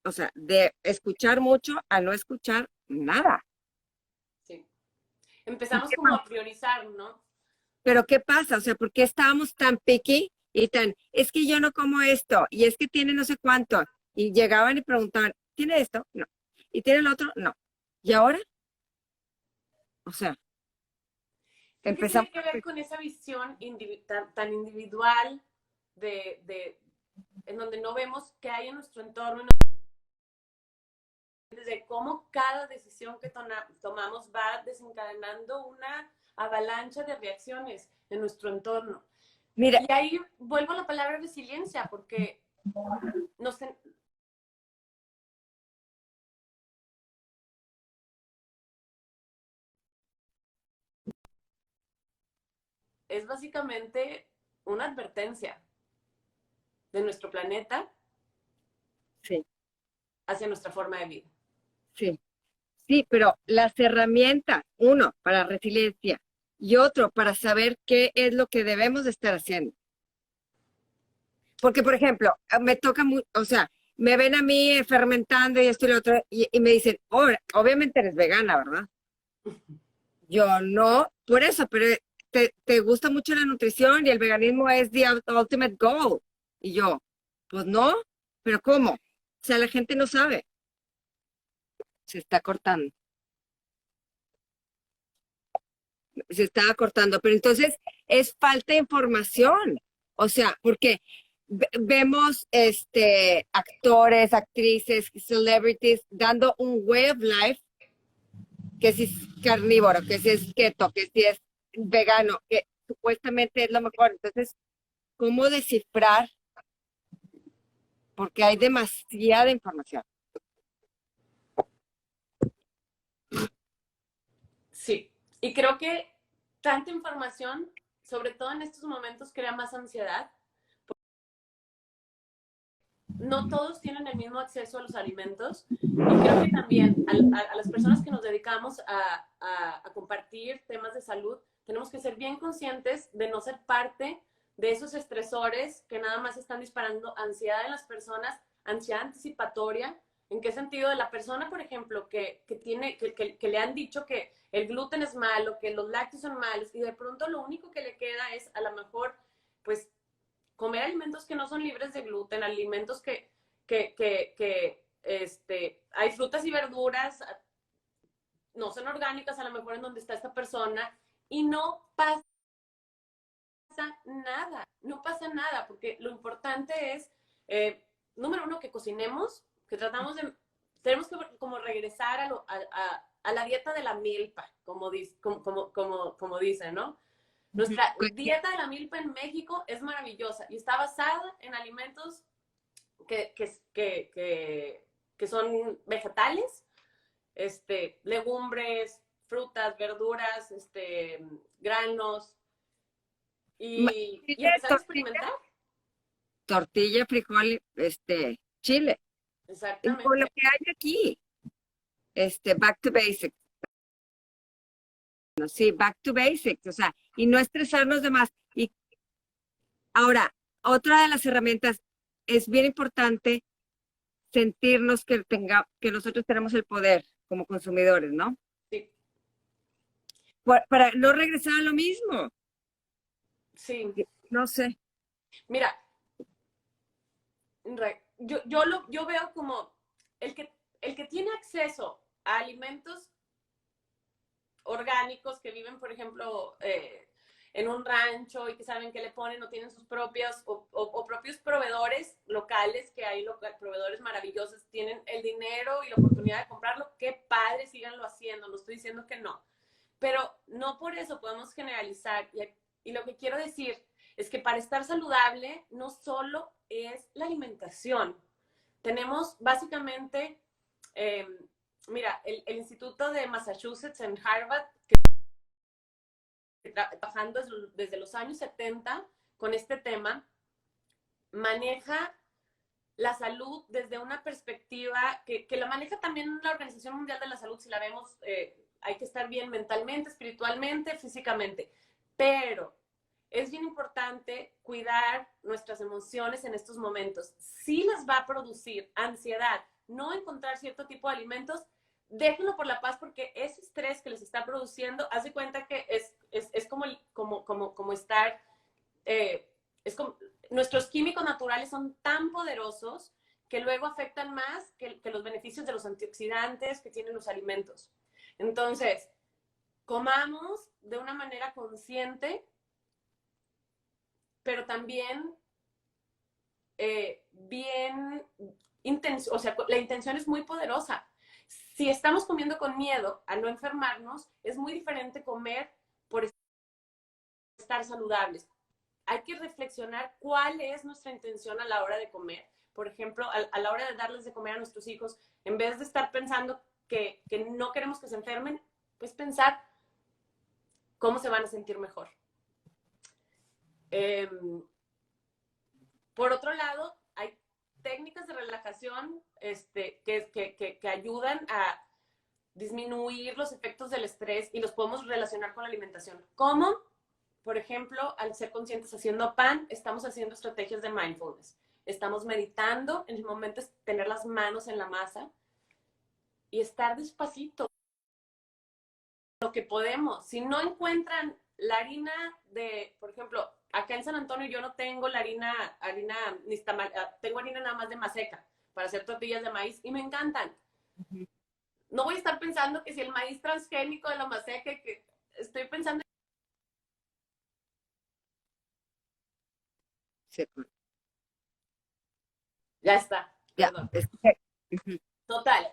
o sea, de escuchar mucho a no escuchar nada. Sí. ¿Y Empezamos qué como pasa? a priorizar, ¿no? Pero ¿qué pasa? O sea, ¿por qué estábamos tan picky y tan, es que yo no como esto y es que tiene no sé cuánto? Y llegaban y preguntaban, ¿tiene esto? No. ¿Y tiene el otro? No. ¿Y ahora? O sea, Creo que empezamos. tiene que ver con esa visión tan individual en donde no vemos qué hay en nuestro entorno, de cómo cada decisión que tomamos va desencadenando una avalancha de reacciones en nuestro entorno. Mira, Y ahí vuelvo a la palabra resiliencia, porque nos, es básicamente una advertencia de nuestro planeta sí, hacia nuestra forma de vida. sí. Sí, pero las herramientas, uno, para resiliencia y otro, para saber qué es lo que debemos de estar haciendo. Porque, por ejemplo, me toca, o sea, me ven a mí fermentando y esto y lo otro, y me dicen, "Oh, obviamente eres vegana, ¿verdad?" Yo no, por eso, pero te gusta mucho la nutrición y el veganismo es the ultimate goal. Y yo, pues no, pero ¿cómo? O sea, la gente no sabe, se está cortando. Se estaba cortando, pero entonces es falta de información. O sea, porque vemos actores, actrices, celebrities dando un way of life, que si es carnívoro, que si es keto, que si es vegano, que supuestamente es lo mejor. Entonces, ¿cómo descifrar? Porque hay demasiada información. Sí, y creo que tanta información, sobre todo en estos momentos, crea más ansiedad. No todos tienen el mismo acceso a los alimentos y creo que también a las personas que nos dedicamos a compartir temas de salud, tenemos que ser bien conscientes de no ser parte de esos estresores que nada más están disparando ansiedad en las personas, ansiedad anticipatoria. ¿En qué sentido? De la persona, por ejemplo, que le han dicho que el gluten es malo, que los lácteos son malos y de pronto lo único que le queda es a lo mejor, pues, comer alimentos que no son libres de gluten, alimentos hay frutas y verduras, no son orgánicas a lo mejor en donde está esta persona, y no pasa nada, no pasa nada, porque lo importante es, número uno, que cocinemos, que tenemos que como regresar a la dieta de la milpa, como dicen, ¿no? Nuestra dieta de la milpa en México es maravillosa y está basada en alimentos que, que, que, que son vegetales, legumbres, frutas, verduras, granos, y empezar a Tortilla, experimentar. tortilla, frijol, chile. Y con lo Exactamente. que hay aquí, back to basics. Sí, back to basics, o sea, y no estresarnos de más. Y ahora, otra de las herramientas es bien importante sentirnos que nosotros tenemos el poder como consumidores, ¿no? Sí, Para no regresar a lo mismo. sí. No sé. Mira, yo veo como el que tiene acceso a alimentos orgánicos que viven, por ejemplo, en un rancho y que saben que le ponen o tienen sus propios o propios proveedores locales, que hay proveedores maravillosos, tienen el dinero y la oportunidad de comprarlo, qué padre, síganlo haciendo, no estoy diciendo que no, pero no por eso podemos generalizar y lo que quiero decir es que para estar saludable no solo es la alimentación, tenemos básicamente, eh, mira, el Instituto de Massachusetts en Harvard trabajando desde los años 70 con este tema, maneja la salud desde una perspectiva que la maneja también la Organización Mundial de la Salud, si la vemos, hay que estar bien mentalmente, espiritualmente, físicamente, pero es bien importante cuidar nuestras emociones en estos momentos. Si les va a producir ansiedad no encontrar cierto tipo de alimentos, déjenlo por la paz, porque ese estrés que les está produciendo, haz de cuenta que es como estar, es como, nuestros químicos naturales son tan poderosos que luego afectan más que los beneficios de los antioxidantes que tienen los alimentos. Entonces, comamos de una manera consciente, pero también bien intenso, o sea, la intención es muy poderosa. Si estamos comiendo con miedo a no enfermarnos, es muy diferente comer por estar saludables. Hay que reflexionar cuál es nuestra intención a la hora de comer. Por ejemplo, a la hora de darles de comer a nuestros hijos, en vez de estar pensando que no queremos que se enfermen, pues pensar cómo se van a sentir mejor. Por otro lado, hay técnicas de relajación que ayudan a disminuir los efectos del estrés y los podemos relacionar con la alimentación. ¿Cómo? Por ejemplo, al ser conscientes haciendo pan, estamos haciendo estrategias de mindfulness. Estamos meditando, en el momento es tener las manos en la masa y estar despacito lo que podemos. Si no encuentran la harina de, por ejemplo, acá en San Antonio yo no tengo la harina tengo harina nada más de maseca para hacer tortillas de maíz y me encantan. No voy a estar pensando que si el maíz transgénico de la maseca, que estoy pensando. Sí. Ya está, Ya. perdón. Uh-huh. Total.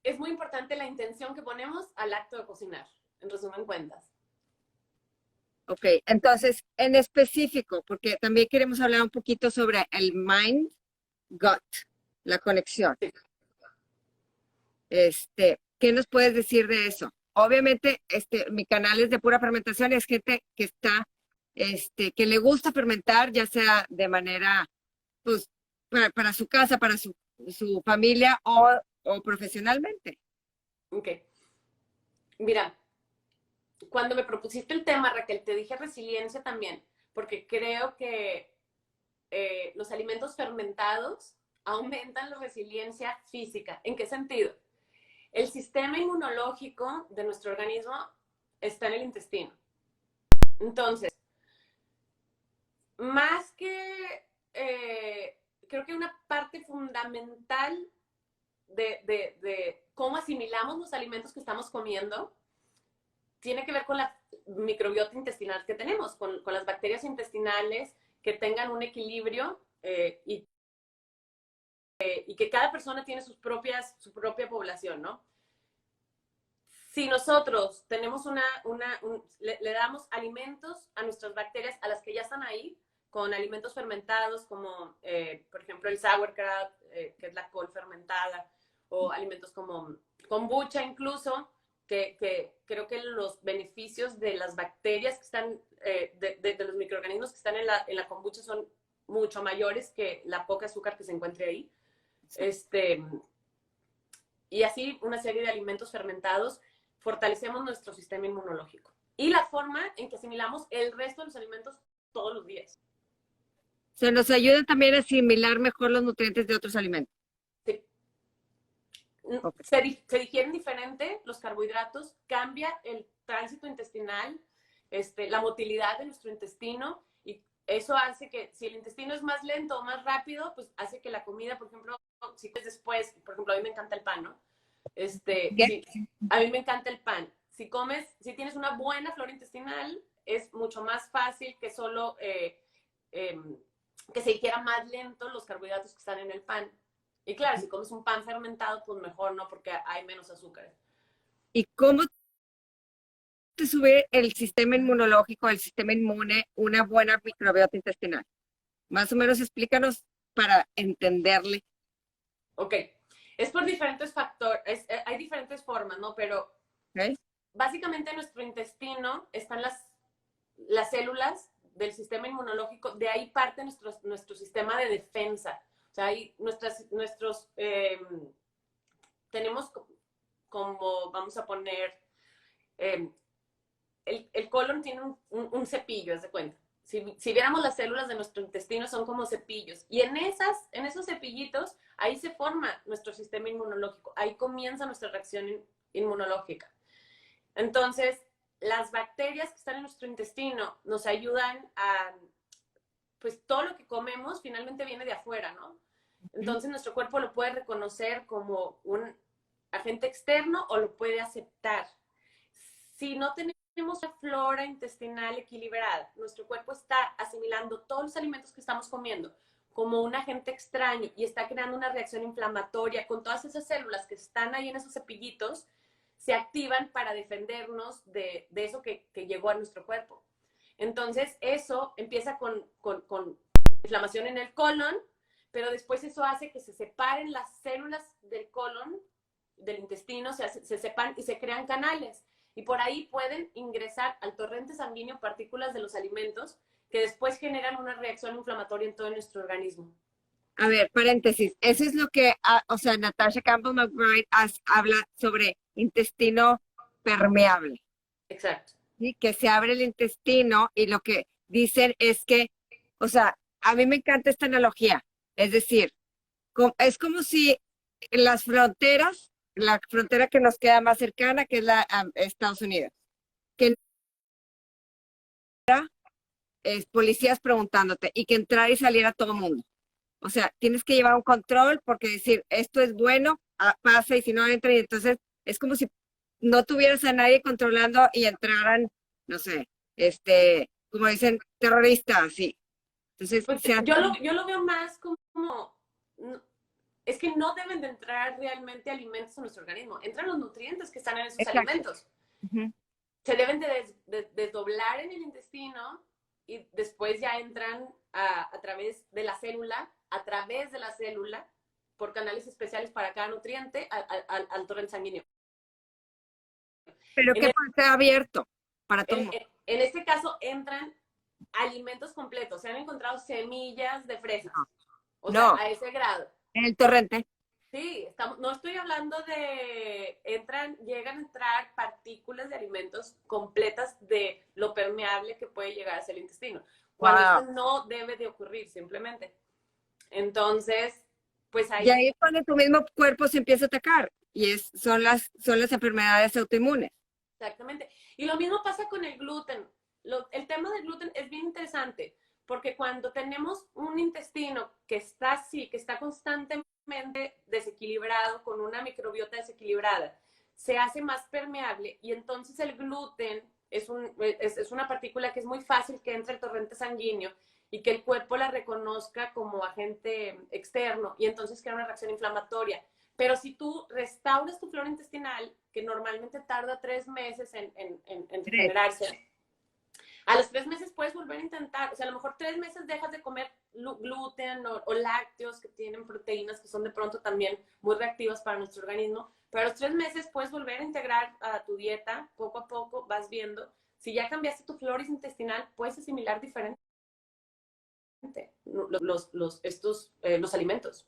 Es muy importante la intención que ponemos al acto de cocinar, en resumen cuentas. Ok, entonces, en específico, porque también queremos hablar un poquito sobre el mind-gut, la conexión. Sí. ¿Qué nos puedes decir de eso? Obviamente, mi canal es de pura fermentación, es gente que está, que le gusta fermentar, ya sea de manera, pues, para su casa, para su familia o profesionalmente. Ok. Mira, cuando me propusiste el tema, Raquel, te dije resiliencia también, porque creo que los alimentos fermentados aumentan la resiliencia física. ¿En qué sentido? El sistema inmunológico de nuestro organismo está en el intestino. Entonces, más que, creo que una parte fundamental de cómo asimilamos los alimentos que estamos comiendo tiene que ver con la microbiota intestinal que tenemos, con las bacterias intestinales que tengan un equilibrio y que cada persona tiene su propia población, ¿no? Si nosotros tenemos le damos alimentos a nuestras bacterias, a las que ya están ahí, con alimentos fermentados como, por ejemplo, el sauerkraut, que es la col fermentada, o alimentos como kombucha incluso, que creo que los beneficios de las bacterias que están, de los microorganismos que están en la kombucha son mucho mayores que la poca azúcar que se encuentre ahí. Y así una serie de alimentos fermentados fortalecemos nuestro sistema inmunológico y la forma en que asimilamos el resto de los alimentos todos los días. Se nos ayuda también a asimilar mejor los nutrientes de otros alimentos. Sí. Okay. Se digieren diferente los carbohidratos, cambia el tránsito intestinal, la motilidad de nuestro intestino, y eso hace que si el intestino es más lento o más rápido, pues hace que la comida, por ejemplo, si es después, por ejemplo, a mí me encanta el pan, ¿no? Sí, a mí me encanta el pan. Si tienes una buena flora intestinal, es mucho más fácil que solo que se digiera más lento los carbohidratos que están en el pan. Y claro, si comes un pan fermentado, pues mejor, ¿no? Porque hay menos azúcar. ¿Y cómo te sube el sistema inmunológico, el sistema inmune, una buena microbiota intestinal? Más o menos explícanos para entenderle. Ok. Es por diferentes factores, hay diferentes formas, ¿no? Pero ¿Okay? básicamente en nuestro intestino están las células del sistema inmunológico, de ahí parte nuestro sistema de defensa. O sea, ahí tenemos como, vamos a poner, eh, el colon tiene un cepillo, haz de cuenta. Si viéramos las células de nuestro intestino son como cepillos. Y en esos cepillitos, ahí se forma nuestro sistema inmunológico. Ahí comienza nuestra reacción inmunológica. Entonces, las bacterias que están en nuestro intestino nos ayudan a, pues todo lo que comemos finalmente viene de afuera, ¿no? Entonces nuestro cuerpo lo puede reconocer como un agente externo o lo puede aceptar. Si no tenemos una flora intestinal equilibrada, nuestro cuerpo está asimilando todos los alimentos que estamos comiendo como un agente extraño y está creando una reacción inflamatoria con todas esas células que están ahí en esos cepillitos, se activan para defendernos de eso que llegó a nuestro cuerpo. Entonces, eso empieza con inflamación en el colon, pero después eso hace que se separen las células del colon, del intestino, se separan y se crean canales. Y por ahí pueden ingresar al torrente sanguíneo partículas de los alimentos que después generan una reacción inflamatoria en todo nuestro organismo. A ver, paréntesis, eso es lo que, o sea, Natasha Campbell McBride habla sobre intestino permeable, Exacto. ¿sí? Que se abre el intestino y lo que dicen es que, o sea, a mí me encanta esta analogía, es decir, es como si las fronteras, la frontera que nos queda más cercana, que es la Estados Unidos, que es policías preguntándote y que entrara y saliera todo el mundo. O sea, tienes que llevar un control porque decir, esto es bueno, pasa y si no entra y entonces es como si no tuvieras a nadie controlando y entraran, no sé, como dicen, terroristas, sí. Entonces, Pues yo lo veo más como, es que no deben de entrar realmente alimentos a nuestro organismo, entran los nutrientes que están en esos exacto. alimentos. Se deben de desdoblar en el intestino y después ya entran a través de la célula, por canales especiales para cada nutriente, al torrente sanguíneo. Pero En, que puede ser abierto para todo el mundo. en este caso entran alimentos completos. Se han encontrado semillas de fresas. O sea, No, a ese grado. en el torrente. Sí, no estoy hablando de, llegan a entrar partículas de alimentos completas de lo permeable que puede llegar a ser el intestino, cuando Wow. esto no debe de ocurrir simplemente. Entonces, pues Y ahí, ahí es cuando tu mismo cuerpo se empieza a atacar y son las enfermedades autoinmunes. exactamente. Y lo mismo pasa con el gluten. El tema del gluten es bien interesante, porque cuando tenemos un intestino que está así, que está constantemente desequilibrado, con una microbiota desequilibrada, se hace más permeable y entonces el gluten es una partícula que es muy fácil que entre al torrente sanguíneo y que el cuerpo la reconozca como agente externo y entonces crea una reacción inflamatoria. Pero si tú restauras tu flora intestinal, que normalmente tarda 3 meses en regenerarse, a los 3 meses puedes volver a intentar. O sea, a lo mejor 3 meses dejas de comer gluten o lácteos que tienen proteínas que son de pronto también muy reactivas para nuestro organismo. Pero a los 3 meses puedes volver a integrar a tu dieta, poco a poco vas viendo. Si ya cambiaste tu flora intestinal, puedes asimilar diferente los alimentos.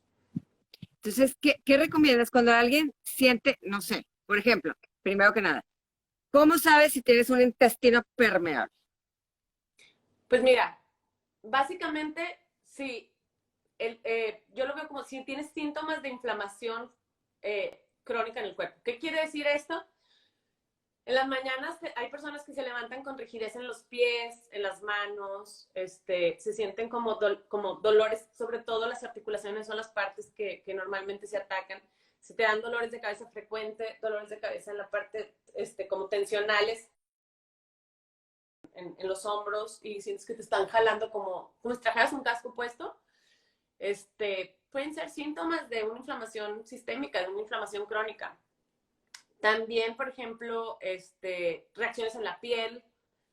Entonces, ¿qué recomiendas cuando alguien siente, no sé, por ejemplo, primero que nada, ¿cómo sabes si tienes un intestino permeable? Pues mira, básicamente, sí, yo lo veo como si tienes síntomas de inflamación crónica en el cuerpo. ¿Qué quiere decir esto? En las mañanas hay personas que se levantan con rigidez en los pies, en las manos, se sienten como dolores, sobre todo las articulaciones son las partes que normalmente se atacan. Si te dan dolores de cabeza frecuente, dolores de cabeza en la parte como tensionales, en los hombros y sientes que te están jalando como si trajeras un casco puesto, pueden ser síntomas de una inflamación sistémica, de una inflamación crónica. También, por ejemplo, reacciones en la piel.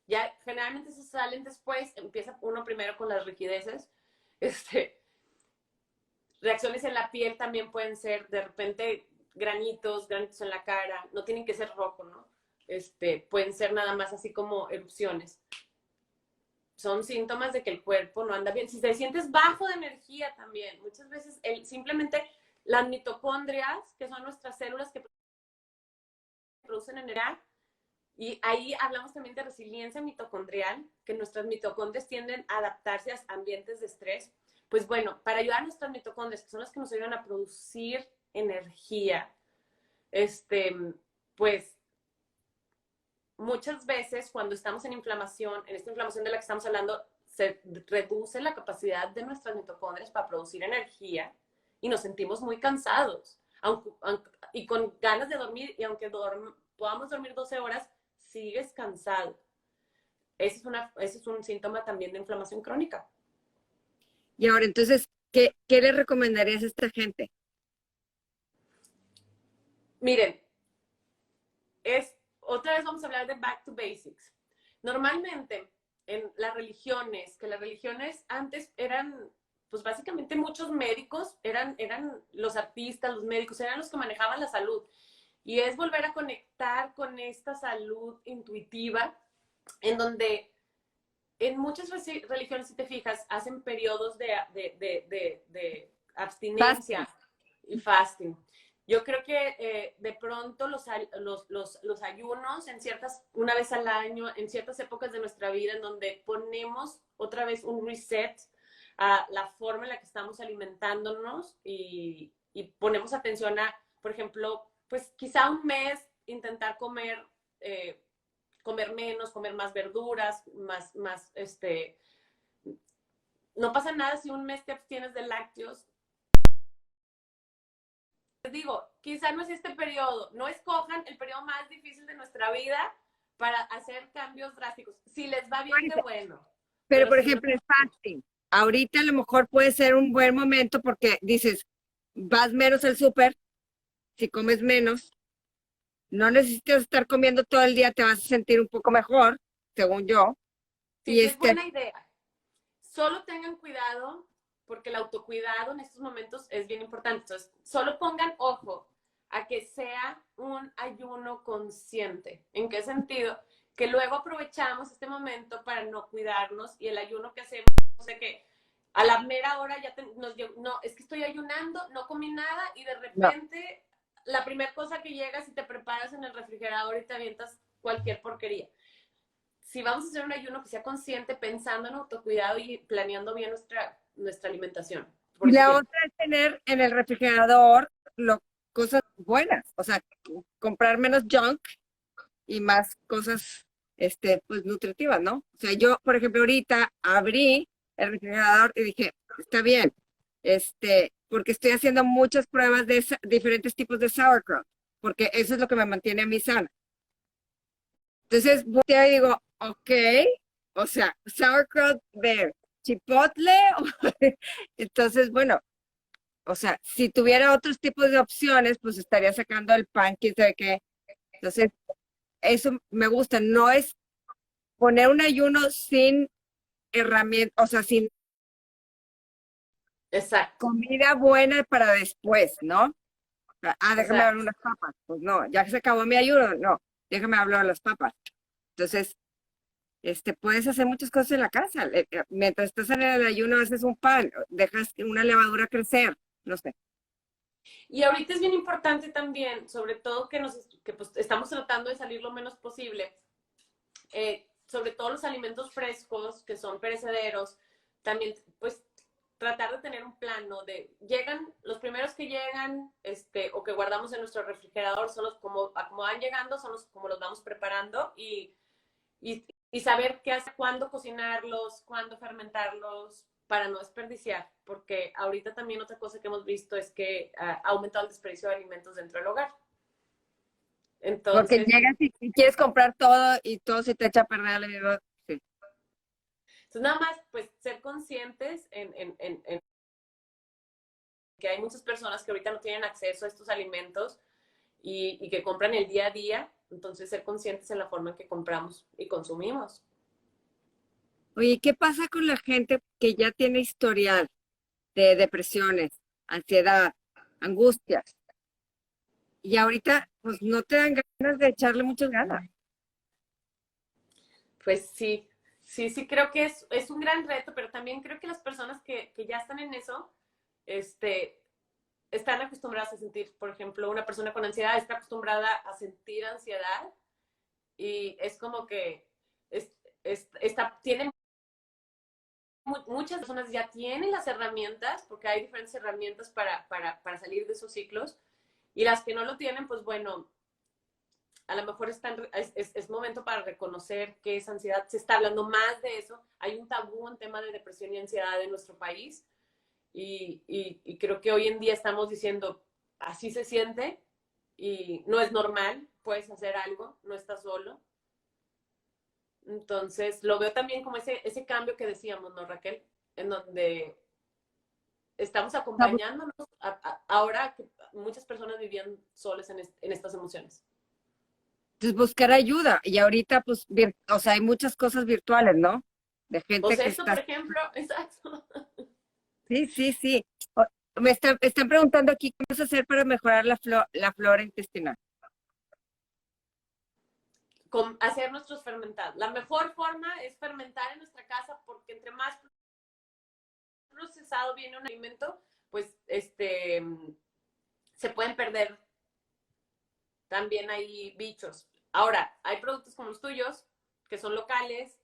Ya generalmente se salen después, empieza uno primero con las rigideces. Reacciones en la piel también pueden ser de repente granitos en la cara, no tienen que ser rojo, ¿no? pueden ser nada más así como erupciones. Son síntomas de que el cuerpo no anda bien. Si te sientes bajo de energía también, muchas veces simplemente las mitocondrias, que son nuestras células que producen energía, y ahí hablamos también de resiliencia mitocondrial, que nuestras mitocondrias tienden a adaptarse a ambientes de estrés. Pues bueno, para ayudar a nuestras mitocondrias, que son las que nos ayudan a producir energía, pues muchas veces cuando estamos en inflamación, en esta inflamación de la que estamos hablando, se reduce la capacidad de nuestras mitocondrias para producir energía y nos sentimos muy cansados y con ganas de dormir, y aunque podamos dormir 12 horas, sigues cansado. Ese es un síntoma también de inflamación crónica. Y ahora, entonces, ¿qué le recomendarías a esta gente? Miren, otra vez vamos a hablar de back to basics. Normalmente, en las religiones, que las religiones antes eran, pues básicamente muchos médicos, eran los artistas, los médicos, eran los que manejaban la salud. Y es volver a conectar con esta salud intuitiva, en donde en muchas religiones, si te fijas, hacen periodos de abstinencia y fasting. Yo creo que de pronto los ayunos una vez al año, en ciertas épocas de nuestra vida, en donde ponemos otra vez un reset a la forma en la que estamos alimentándonos y ponemos atención a, por ejemplo, pues quizá un mes intentar comer menos, comer más verduras, no pasa nada si un mes te abstienes de lácteos. Les digo, quizá no es este periodo, no escojan el periodo más difícil de nuestra vida para hacer cambios drásticos. Si les va bien, qué bueno. Pero por ejemplo, el fasting, ahorita a lo mejor puede ser un buen momento porque dices, vas menos al súper, si comes menos, no necesitas estar comiendo todo el día, te vas a sentir un poco mejor, según yo. Sí, es buena idea. Solo tengan cuidado, porque el autocuidado en estos momentos es bien importante. Entonces, solo pongan ojo a que sea un ayuno consciente. ¿En qué sentido? Que luego aprovechamos este momento para no cuidarnos, y el ayuno que hacemos, no sé qué, a la mera hora ya no, es que estoy ayunando, no comí nada, y de repente la primera cosa que llegas y te preparas en el refrigerador y te avientas cualquier porquería. Si vamos a hacer un ayuno, que sea consciente, pensando en autocuidado y planeando bien nuestra alimentación. Y la otra es tener en el refrigerador cosas buenas, o sea, comprar menos junk y más cosas pues nutritivas, ¿no? O sea, yo, por ejemplo, ahorita abrí el refrigerador y dije, está bien, porque estoy haciendo muchas pruebas de diferentes tipos de sauerkraut, porque eso es lo que me mantiene a mí sana. Entonces, volteo y digo, ok, o sea, sauerkraut de chipotle, entonces, bueno, o sea, si tuviera otros tipos de opciones, pues estaría sacando el pan, quién sabe qué. Entonces, eso me gusta, no es poner un ayuno sin herramientas, o sea, sin comida buena para después, ¿no? Déjame hablar unas papas. Pues no, ya que se acabó mi ayuno, no, déjame hablar de las papas. Entonces, puedes hacer muchas cosas en la casa. Mientras estás en el ayuno, haces un pan, dejas una levadura crecer, no sé. Y ahorita es bien importante también, sobre todo que pues, estamos tratando de salir lo menos posible, sobre todo los alimentos frescos, que son perecederos, también pues tratar de tener un plan, ¿no? Los primeros que llegan, o que guardamos en nuestro refrigerador, son los como van llegando, son los como los vamos preparando, y saber qué hacer, cuándo cocinarlos, cuándo fermentarlos, para no desperdiciar, porque ahorita también otra cosa que hemos visto es que ha aumentado el desperdicio de alimentos dentro del hogar. Entonces, porque llegas y quieres comprar todo y todo se te echa a perder. Sí. Entonces, nada más, pues, ser conscientes en que hay muchas personas que ahorita no tienen acceso a estos alimentos y que compran el día a día. Entonces, ser conscientes en la forma en que compramos y consumimos. Oye, ¿qué pasa con la gente que ya tiene historial de depresiones, ansiedad, angustias? Y ahorita, pues no te dan ganas de echarle muchas ganas. Pues sí, sí, creo que es un gran reto, pero también creo que las personas que ya están en eso, este, están acostumbradas a sentir, por ejemplo, una persona con ansiedad está acostumbrada a sentir ansiedad y es como que es, tienen, muchas personas ya tienen las herramientas, porque hay diferentes herramientas para salir de esos ciclos, y las que no lo tienen, pues bueno, a lo mejor es momento para reconocer que es ansiedad. Se está hablando más de eso. Hay un tabú en tema de depresión y ansiedad en nuestro país. Y creo que hoy en día estamos diciendo, así se siente y no es normal, puedes hacer algo, no estás solo. Entonces, lo veo también como ese cambio que decíamos, ¿no, Raquel? En donde estamos acompañándonos ahora que muchas personas vivían solas en estas emociones. Entonces, buscar ayuda. Y ahorita, pues, o sea, hay muchas cosas virtuales, ¿no? De Pues gente que esto, por está... ejemplo, exacto. Sí, sí, sí. Me están preguntando aquí cómo vas a hacer para mejorar la flora intestinal. Con hacer nuestros fermentados. La mejor forma es fermentar en nuestra casa porque entre más procesado viene un alimento, pues se pueden perder también hay bichos. Ahora, hay productos como los tuyos, que son locales,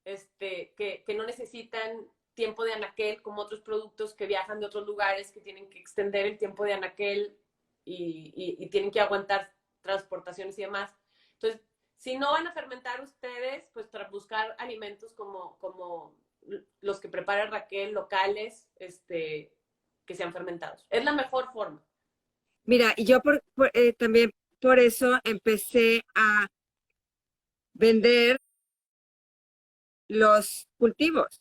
que no necesitan tiempo de anaquel, como otros productos que viajan de otros lugares, que tienen que extender el tiempo de anaquel y tienen que aguantar transportaciones y demás. Entonces, si no van a fermentar ustedes, pues para buscar alimentos como los que prepara Raquel, locales, que sean fermentados. Es la mejor forma. Mira, y yo también por eso empecé a vender los cultivos.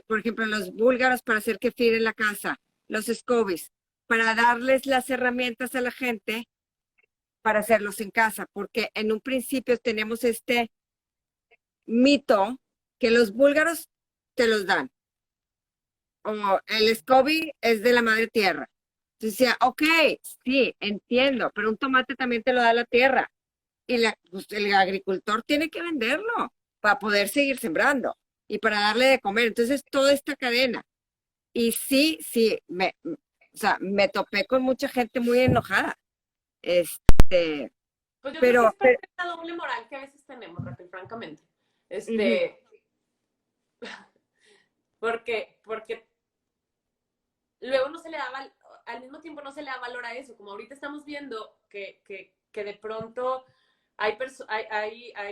Por ejemplo, los búlgaros para hacer kefir en la casa, los scobies, para darles las herramientas a la gente para hacerlos en casa, porque en un principio tenemos este mito que los búlgaros te los dan, o el SCOBY es de la madre tierra. Entonces decía, ok, sí, entiendo, pero un tomate también te lo da la tierra y pues, el agricultor tiene que venderlo para poder seguir sembrando y para darle de comer. Entonces, toda esta cadena. Y sí, sí, o sea, me topé con mucha gente muy enojada. Este, Pues yo creo que pero, es parte de la doble moral que a veces tenemos, Raquel, francamente. ujú, Porque luego no se le da, al mismo tiempo no se le da valor a eso, como ahorita estamos viendo que de pronto hay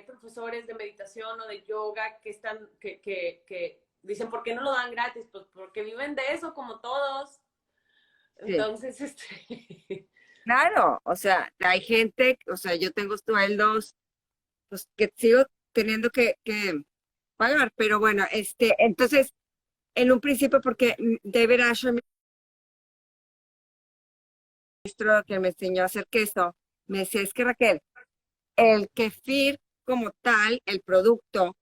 profesores de meditación o de yoga que dicen, ¿por qué no lo dan gratis? Pues porque viven de eso como todos. sí, Entonces, claro, o sea, hay gente, o sea, yo tengo sueldos, pues que sigo teniendo que pagar, pero bueno, entonces, en un principio, porque David Asher, mi maestro que me enseñó a hacer queso, me decía, es que Raquel, el kefir como tal, el producto,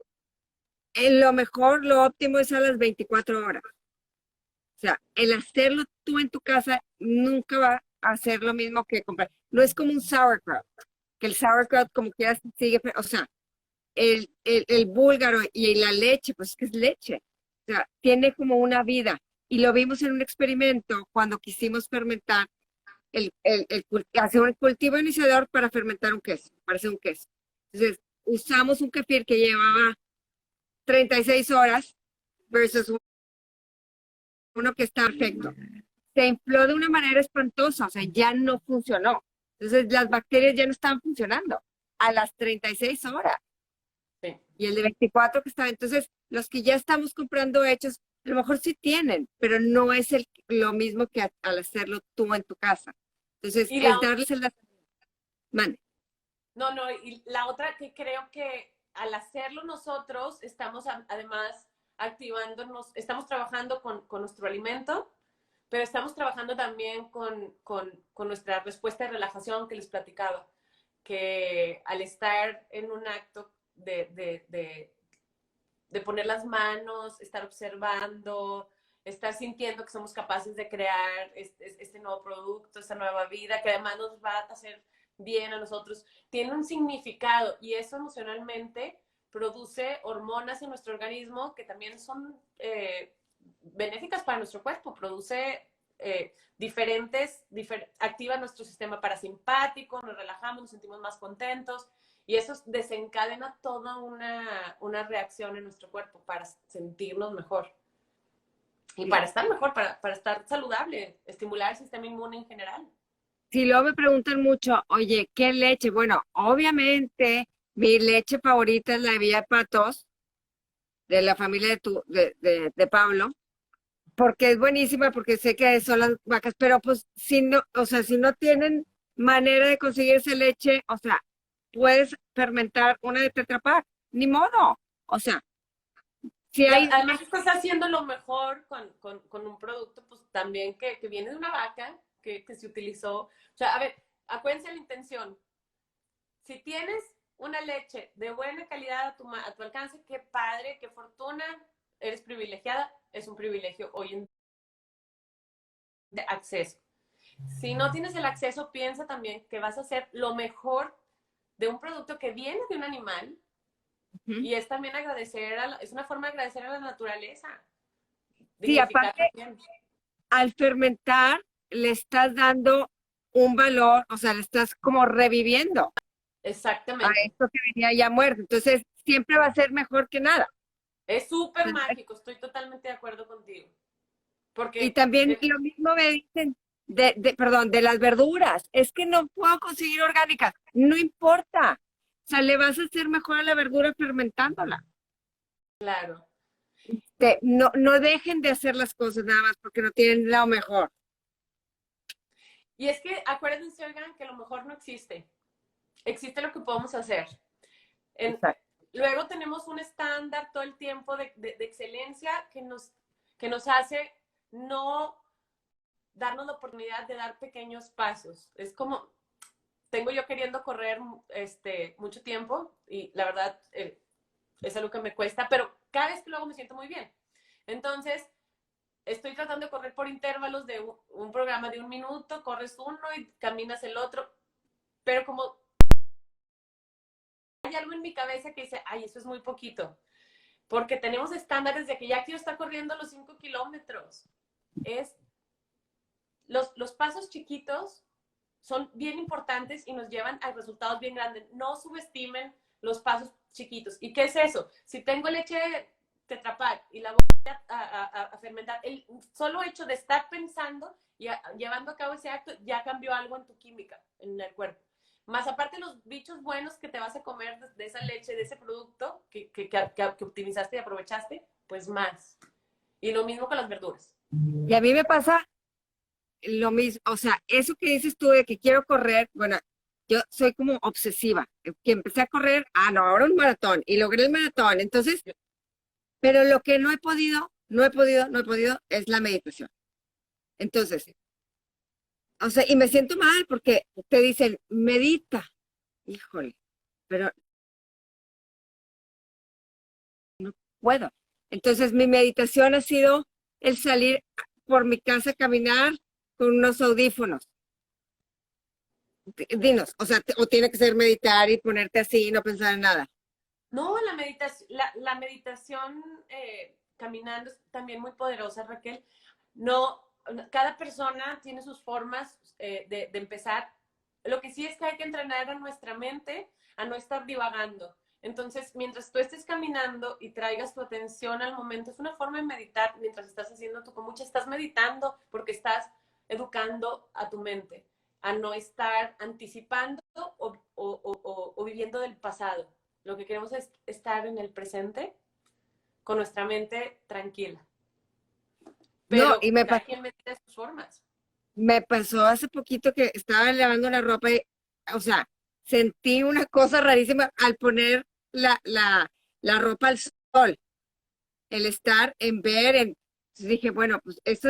en lo mejor, lo óptimo es a las 24 horas. O sea, el hacerlo tú en tu casa nunca va a ser lo mismo que comprar. No es como un sauerkraut, que el sauerkraut como que ya sigue, o sea, el búlgaro y la leche, pues es que es leche. O sea, tiene como una vida. Y lo vimos en un experimento cuando quisimos fermentar, hacer un cultivo iniciador para fermentar un queso, para hacer un queso. Entonces, usamos un kefir que llevaba 36 horas versus uno que está perfecto. Se infló de una manera espantosa, o sea, ya no funcionó. Entonces, las bacterias ya no estaban funcionando a las 36 horas. sí. Y el de 24 que estaba. Entonces, los que ya estamos comprando hechos, a lo mejor sí tienen, pero no es lo mismo que al hacerlo tú en tu casa. Entonces, Y es la darles el... Mande. No, no, y la otra que creo que al hacerlo nosotros estamos además activándonos, estamos trabajando con nuestro alimento, pero estamos trabajando también con nuestra respuesta de relajación que les platicaba, que al estar en un acto de poner las manos, estar observando, estar sintiendo que somos capaces de crear este nuevo producto, esta nueva vida, que además nos va a hacer bien a nosotros, tiene un significado y eso emocionalmente produce hormonas en nuestro organismo que también son benéficas para nuestro cuerpo. Produce activa nuestro sistema parasimpático, nos relajamos, nos sentimos más contentos y eso desencadena toda una reacción en nuestro cuerpo para sentirnos mejor. Y para estar mejor, para estar saludable, estimular el sistema inmune en general. Si luego me preguntan mucho, oye, ¿qué leche? Bueno, obviamente mi leche favorita es la de Villa Patos, de la familia de Pablo, porque es buenísima, porque sé que son las vacas, pero pues si no, o sea, si no tienen manera de conseguir esa leche, o sea, puedes fermentar una de Tetra Pak, ni modo. O sea, si Y hay, además estás haciendo lo mejor con un producto, pues también que viene de una vaca, que se utilizó. O sea, a ver, acuérdense la intención. Si tienes una leche de buena calidad a tu alcance, qué padre, qué fortuna, eres privilegiada, es un privilegio hoy en día de acceso. Si no tienes el acceso, piensa también que vas a hacer lo mejor de un producto que viene de un animal y es también es una forma de agradecer a la naturaleza, sí, dignificar aparte, también. al fermentar, le estás dando un valor, o sea, le estás como reviviendo a Exactamente. esto que venía ya muerto. Entonces, siempre va a ser mejor que nada. Es súper mágico, estoy totalmente de acuerdo contigo. Y Porque, también lo mismo me dicen perdón, de las verduras. Es que no puedo conseguir orgánicas. No importa. O sea, le vas a hacer mejor a la verdura fermentándola. claro. No dejen de hacer las cosas nada más porque no tienen lo mejor. Y es que acuérdense, oigan, que lo mejor no existe. Existe lo que podemos hacer. En, Exacto. luego tenemos un estándar todo el tiempo de excelencia que nos hace no darnos la oportunidad de dar pequeños pasos. Es como, tengo yo queriendo correr mucho tiempo y la verdad es algo que me cuesta, pero cada vez que lo hago me siento muy bien. Entonces, estoy tratando de correr por intervalos de un programa de 1 minuto, corres uno y caminas el otro, pero como hay algo en mi cabeza que dice, ay, eso es muy poquito, porque tenemos estándares de que ya quiero estar corriendo los 5 kilómetros. Es los pasos chiquitos son bien importantes y nos llevan a resultados bien grandes. No subestimen los pasos chiquitos. ¿Y qué es eso? Si tengo leche Tetra Pak y la voy a fermentar, el solo hecho de estar pensando y llevando a cabo ese acto ya cambió algo en tu química, en el cuerpo. Más aparte los bichos buenos que te vas a comer de esa leche, de ese producto que optimizaste y aprovechaste, pues más. Y lo mismo con las verduras. Y a mí me pasa lo mismo. O sea, eso que dices tú de que quiero correr, bueno, yo soy como obsesiva. Que empecé a correr, no, ahora un maratón. Y logré el maratón. Entonces, pero lo que no he podido es la meditación. Entonces, o sea, y me siento mal porque te dicen, medita. Híjole, pero puedo. Entonces, mi meditación ha sido el salir por mi casa a caminar con unos audífonos. Dinos, o sea, o tiene que ser meditar y ponerte así y no pensar en nada. No, la meditación caminando es también muy poderosa, Raquel. No, cada persona tiene sus formas de empezar. Lo que sí es que hay que entrenar a nuestra mente a no estar divagando. Entonces, mientras tú estés caminando y traigas tu atención al momento, es una forma de meditar mientras estás haciendo tu kombucha. Estás meditando porque estás educando a tu mente a no estar anticipando o viviendo del pasado. Lo que queremos es estar en el presente con nuestra mente tranquila. No, Pero y cada quien medita de sus formas. me pasó hace poquito que estaba lavando la ropa y, o sea, sentí una cosa rarísima al poner la ropa al sol, el estar en ver, entonces dije, bueno, pues esto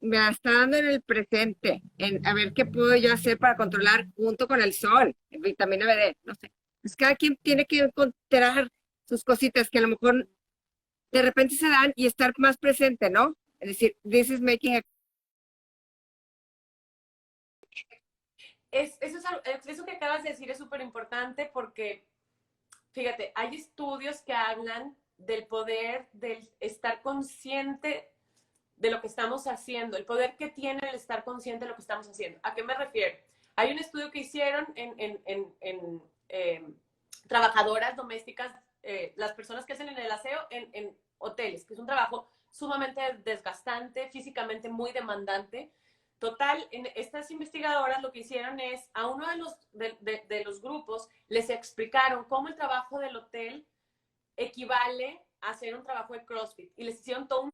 me la está dando en el presente, en a ver qué puedo yo hacer para controlar junto con el sol, vitamina BD, no sé. Pues cada quien tiene que encontrar sus cositas que a lo mejor de repente se dan y estar más presente, ¿no? Es decir, this is making a... Eso que acabas de decir es súper importante porque fíjate, hay estudios que hablan del poder del estar consciente de lo que estamos haciendo, el poder que tiene el estar consciente de lo que estamos haciendo. ¿A qué me refiero? Hay un estudio que hicieron en trabajadoras domésticas, las personas que hacen en el aseo en hoteles, que es un trabajo sumamente desgastante, físicamente muy demandante. Total, en estas investigadoras lo que hicieron es, a uno de los grupos les explicaron cómo el trabajo del hotel equivale a hacer un trabajo de CrossFit y les hicieron todo un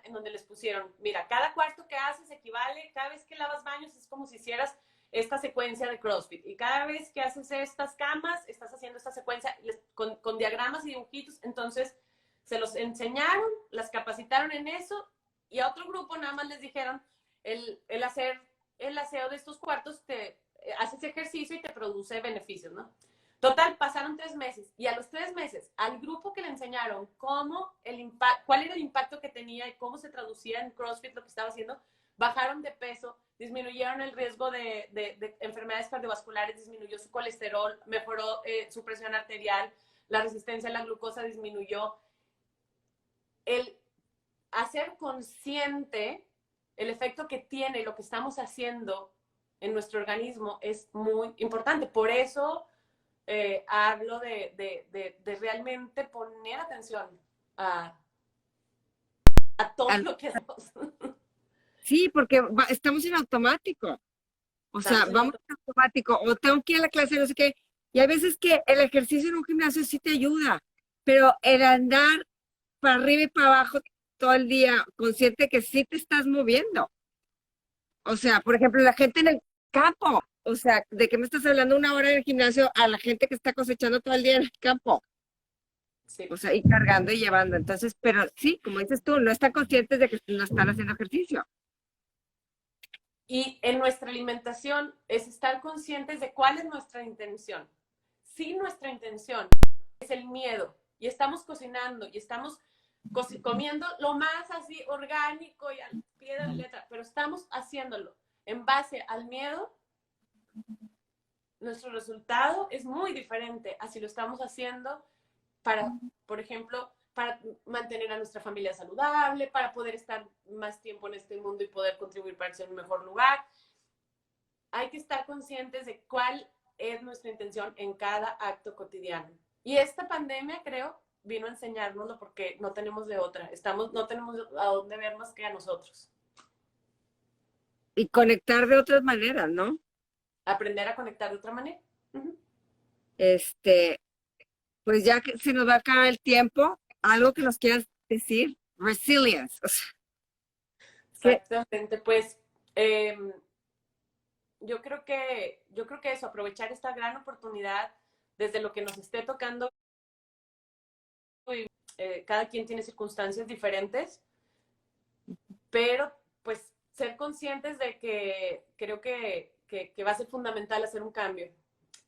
en donde les pusieron, mira, cada cuarto que haces equivale, cada vez que lavas baños es como si hicieras esta secuencia de CrossFit y cada vez que haces estas camas estás haciendo esta secuencia con diagramas y dibujitos. Entonces se los enseñaron, las capacitaron en eso y a otro grupo nada más les dijeron el hacer el aseo de estos cuartos te haces ejercicio y te produce beneficios, ¿no? Total, pasaron 3 meses y a los 3 meses al grupo que le enseñaron cuál era el impacto que tenía y cómo se traducía en CrossFit lo que estaba haciendo, bajaron de peso, disminuyeron el riesgo de enfermedades cardiovasculares, disminuyó su colesterol, mejoró su presión arterial, la resistencia a la glucosa disminuyó. El hacer consciente el efecto que tiene lo que estamos haciendo en nuestro organismo es muy importante. Por eso hablo de realmente poner atención a, a todo lo que hacemos. Sí, porque estamos en automático. O sea, Estamos en vamos en automático. O tengo que ir a la clase, no sé qué. Y hay veces que el ejercicio en un gimnasio sí te ayuda, pero el andar para arriba y para abajo todo el día, consciente que sí te estás moviendo. O sea, por ejemplo, la gente en el campo. O sea, ¿de qué me estás hablando 1 hora en el gimnasio a la gente que está cosechando todo el día en el campo? sí. O sea, y cargando y llevando. Entonces, pero sí, como dices tú, no están conscientes de que no están haciendo ejercicio. Y en nuestra alimentación es estar conscientes de cuál es nuestra intención. Si nuestra intención es el miedo y estamos cocinando y estamos comiendo lo más así orgánico y al pie de la letra, pero estamos haciéndolo en base al miedo, nuestro resultado es muy diferente a si lo estamos haciendo para, por ejemplo, para mantener a nuestra familia saludable, para poder estar más tiempo en este mundo y poder contribuir para ser un mejor lugar. Hay que estar conscientes de cuál es nuestra intención en cada acto cotidiano. Y esta pandemia, creo, vino a enseñárnoslo porque no tenemos de otra. No tenemos a dónde ver más que a nosotros. Y conectar de otras maneras, ¿no? Aprender a conectar de otra manera. Uh-huh. Este, pues ya que se nos va a acabar el tiempo, algo que nos quieras decir, resilience. O sea, que Exactamente, pues yo creo que eso, aprovechar esta gran oportunidad desde lo que nos esté tocando. Cada quien tiene circunstancias diferentes, pero pues ser conscientes de que creo que va a ser fundamental hacer un cambio.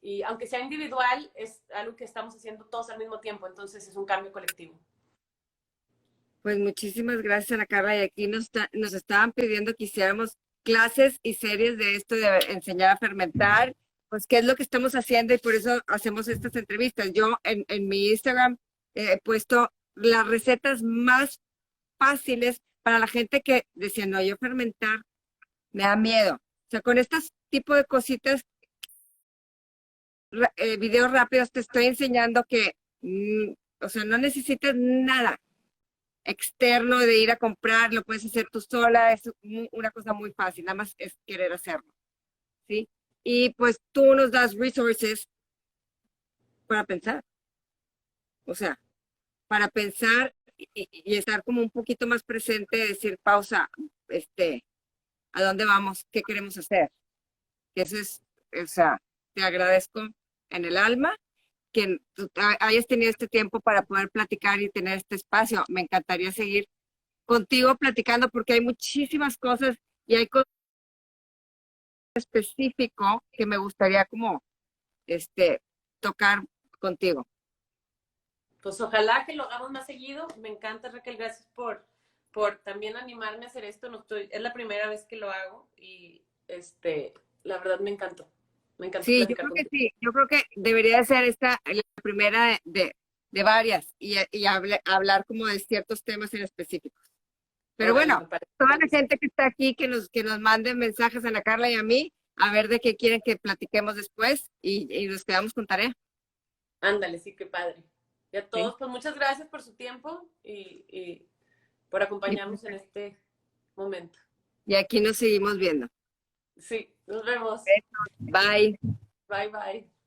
Y aunque sea individual, es algo que estamos haciendo todos al mismo tiempo, entonces es un cambio colectivo. pues muchísimas gracias, Ana Carla. Y aquí nos estaban pidiendo que hiciéramos clases y series de esto de enseñar a fermentar, pues qué es lo que estamos haciendo y por eso hacemos estas entrevistas. Yo en mi Instagram he puesto las recetas más fáciles para la gente que decía, no, yo fermentar me da miedo. O sea, con estos tipo de cositas, videos rápidos, te estoy enseñando que, o sea, no necesitas nada externo de ir a comprar, lo puedes hacer tú sola, es una cosa muy fácil, nada más es querer hacerlo, ¿sí? Y pues tú nos das resources para pensar, o sea, para pensar y estar como un poquito más presente, decir pausa, ¿a dónde vamos? ¿Qué queremos hacer? Que eso es, o sea, te agradezco en el alma que tú hayas tenido este tiempo para poder platicar y tener este espacio. Me encantaría seguir contigo platicando porque hay muchísimas cosas y hay cosas específicas que me gustaría como tocar contigo. Pues ojalá que lo hagamos más seguido. Me encanta, Raquel, gracias por también animarme a hacer esto. Es la primera vez que lo hago y la verdad me encantó. Me encantó Sí, yo platicar creo que contigo. sí. Yo creo que debería ser esta la primera de varias y hablar como de ciertos temas en específico. Pero Órale, bueno, me parece toda la buenísimo. gente que está aquí, que nos manden mensajes a Ana Carla y a mí, a ver de qué quieren que platiquemos después y nos quedamos con tarea. Ándale, sí, qué padre. Y a ¿Sí? todos, pues muchas gracias por su tiempo y por Y, acompañarnos en este momento. y aquí nos seguimos viendo. Sí, nos vemos. Bye. Bye, bye.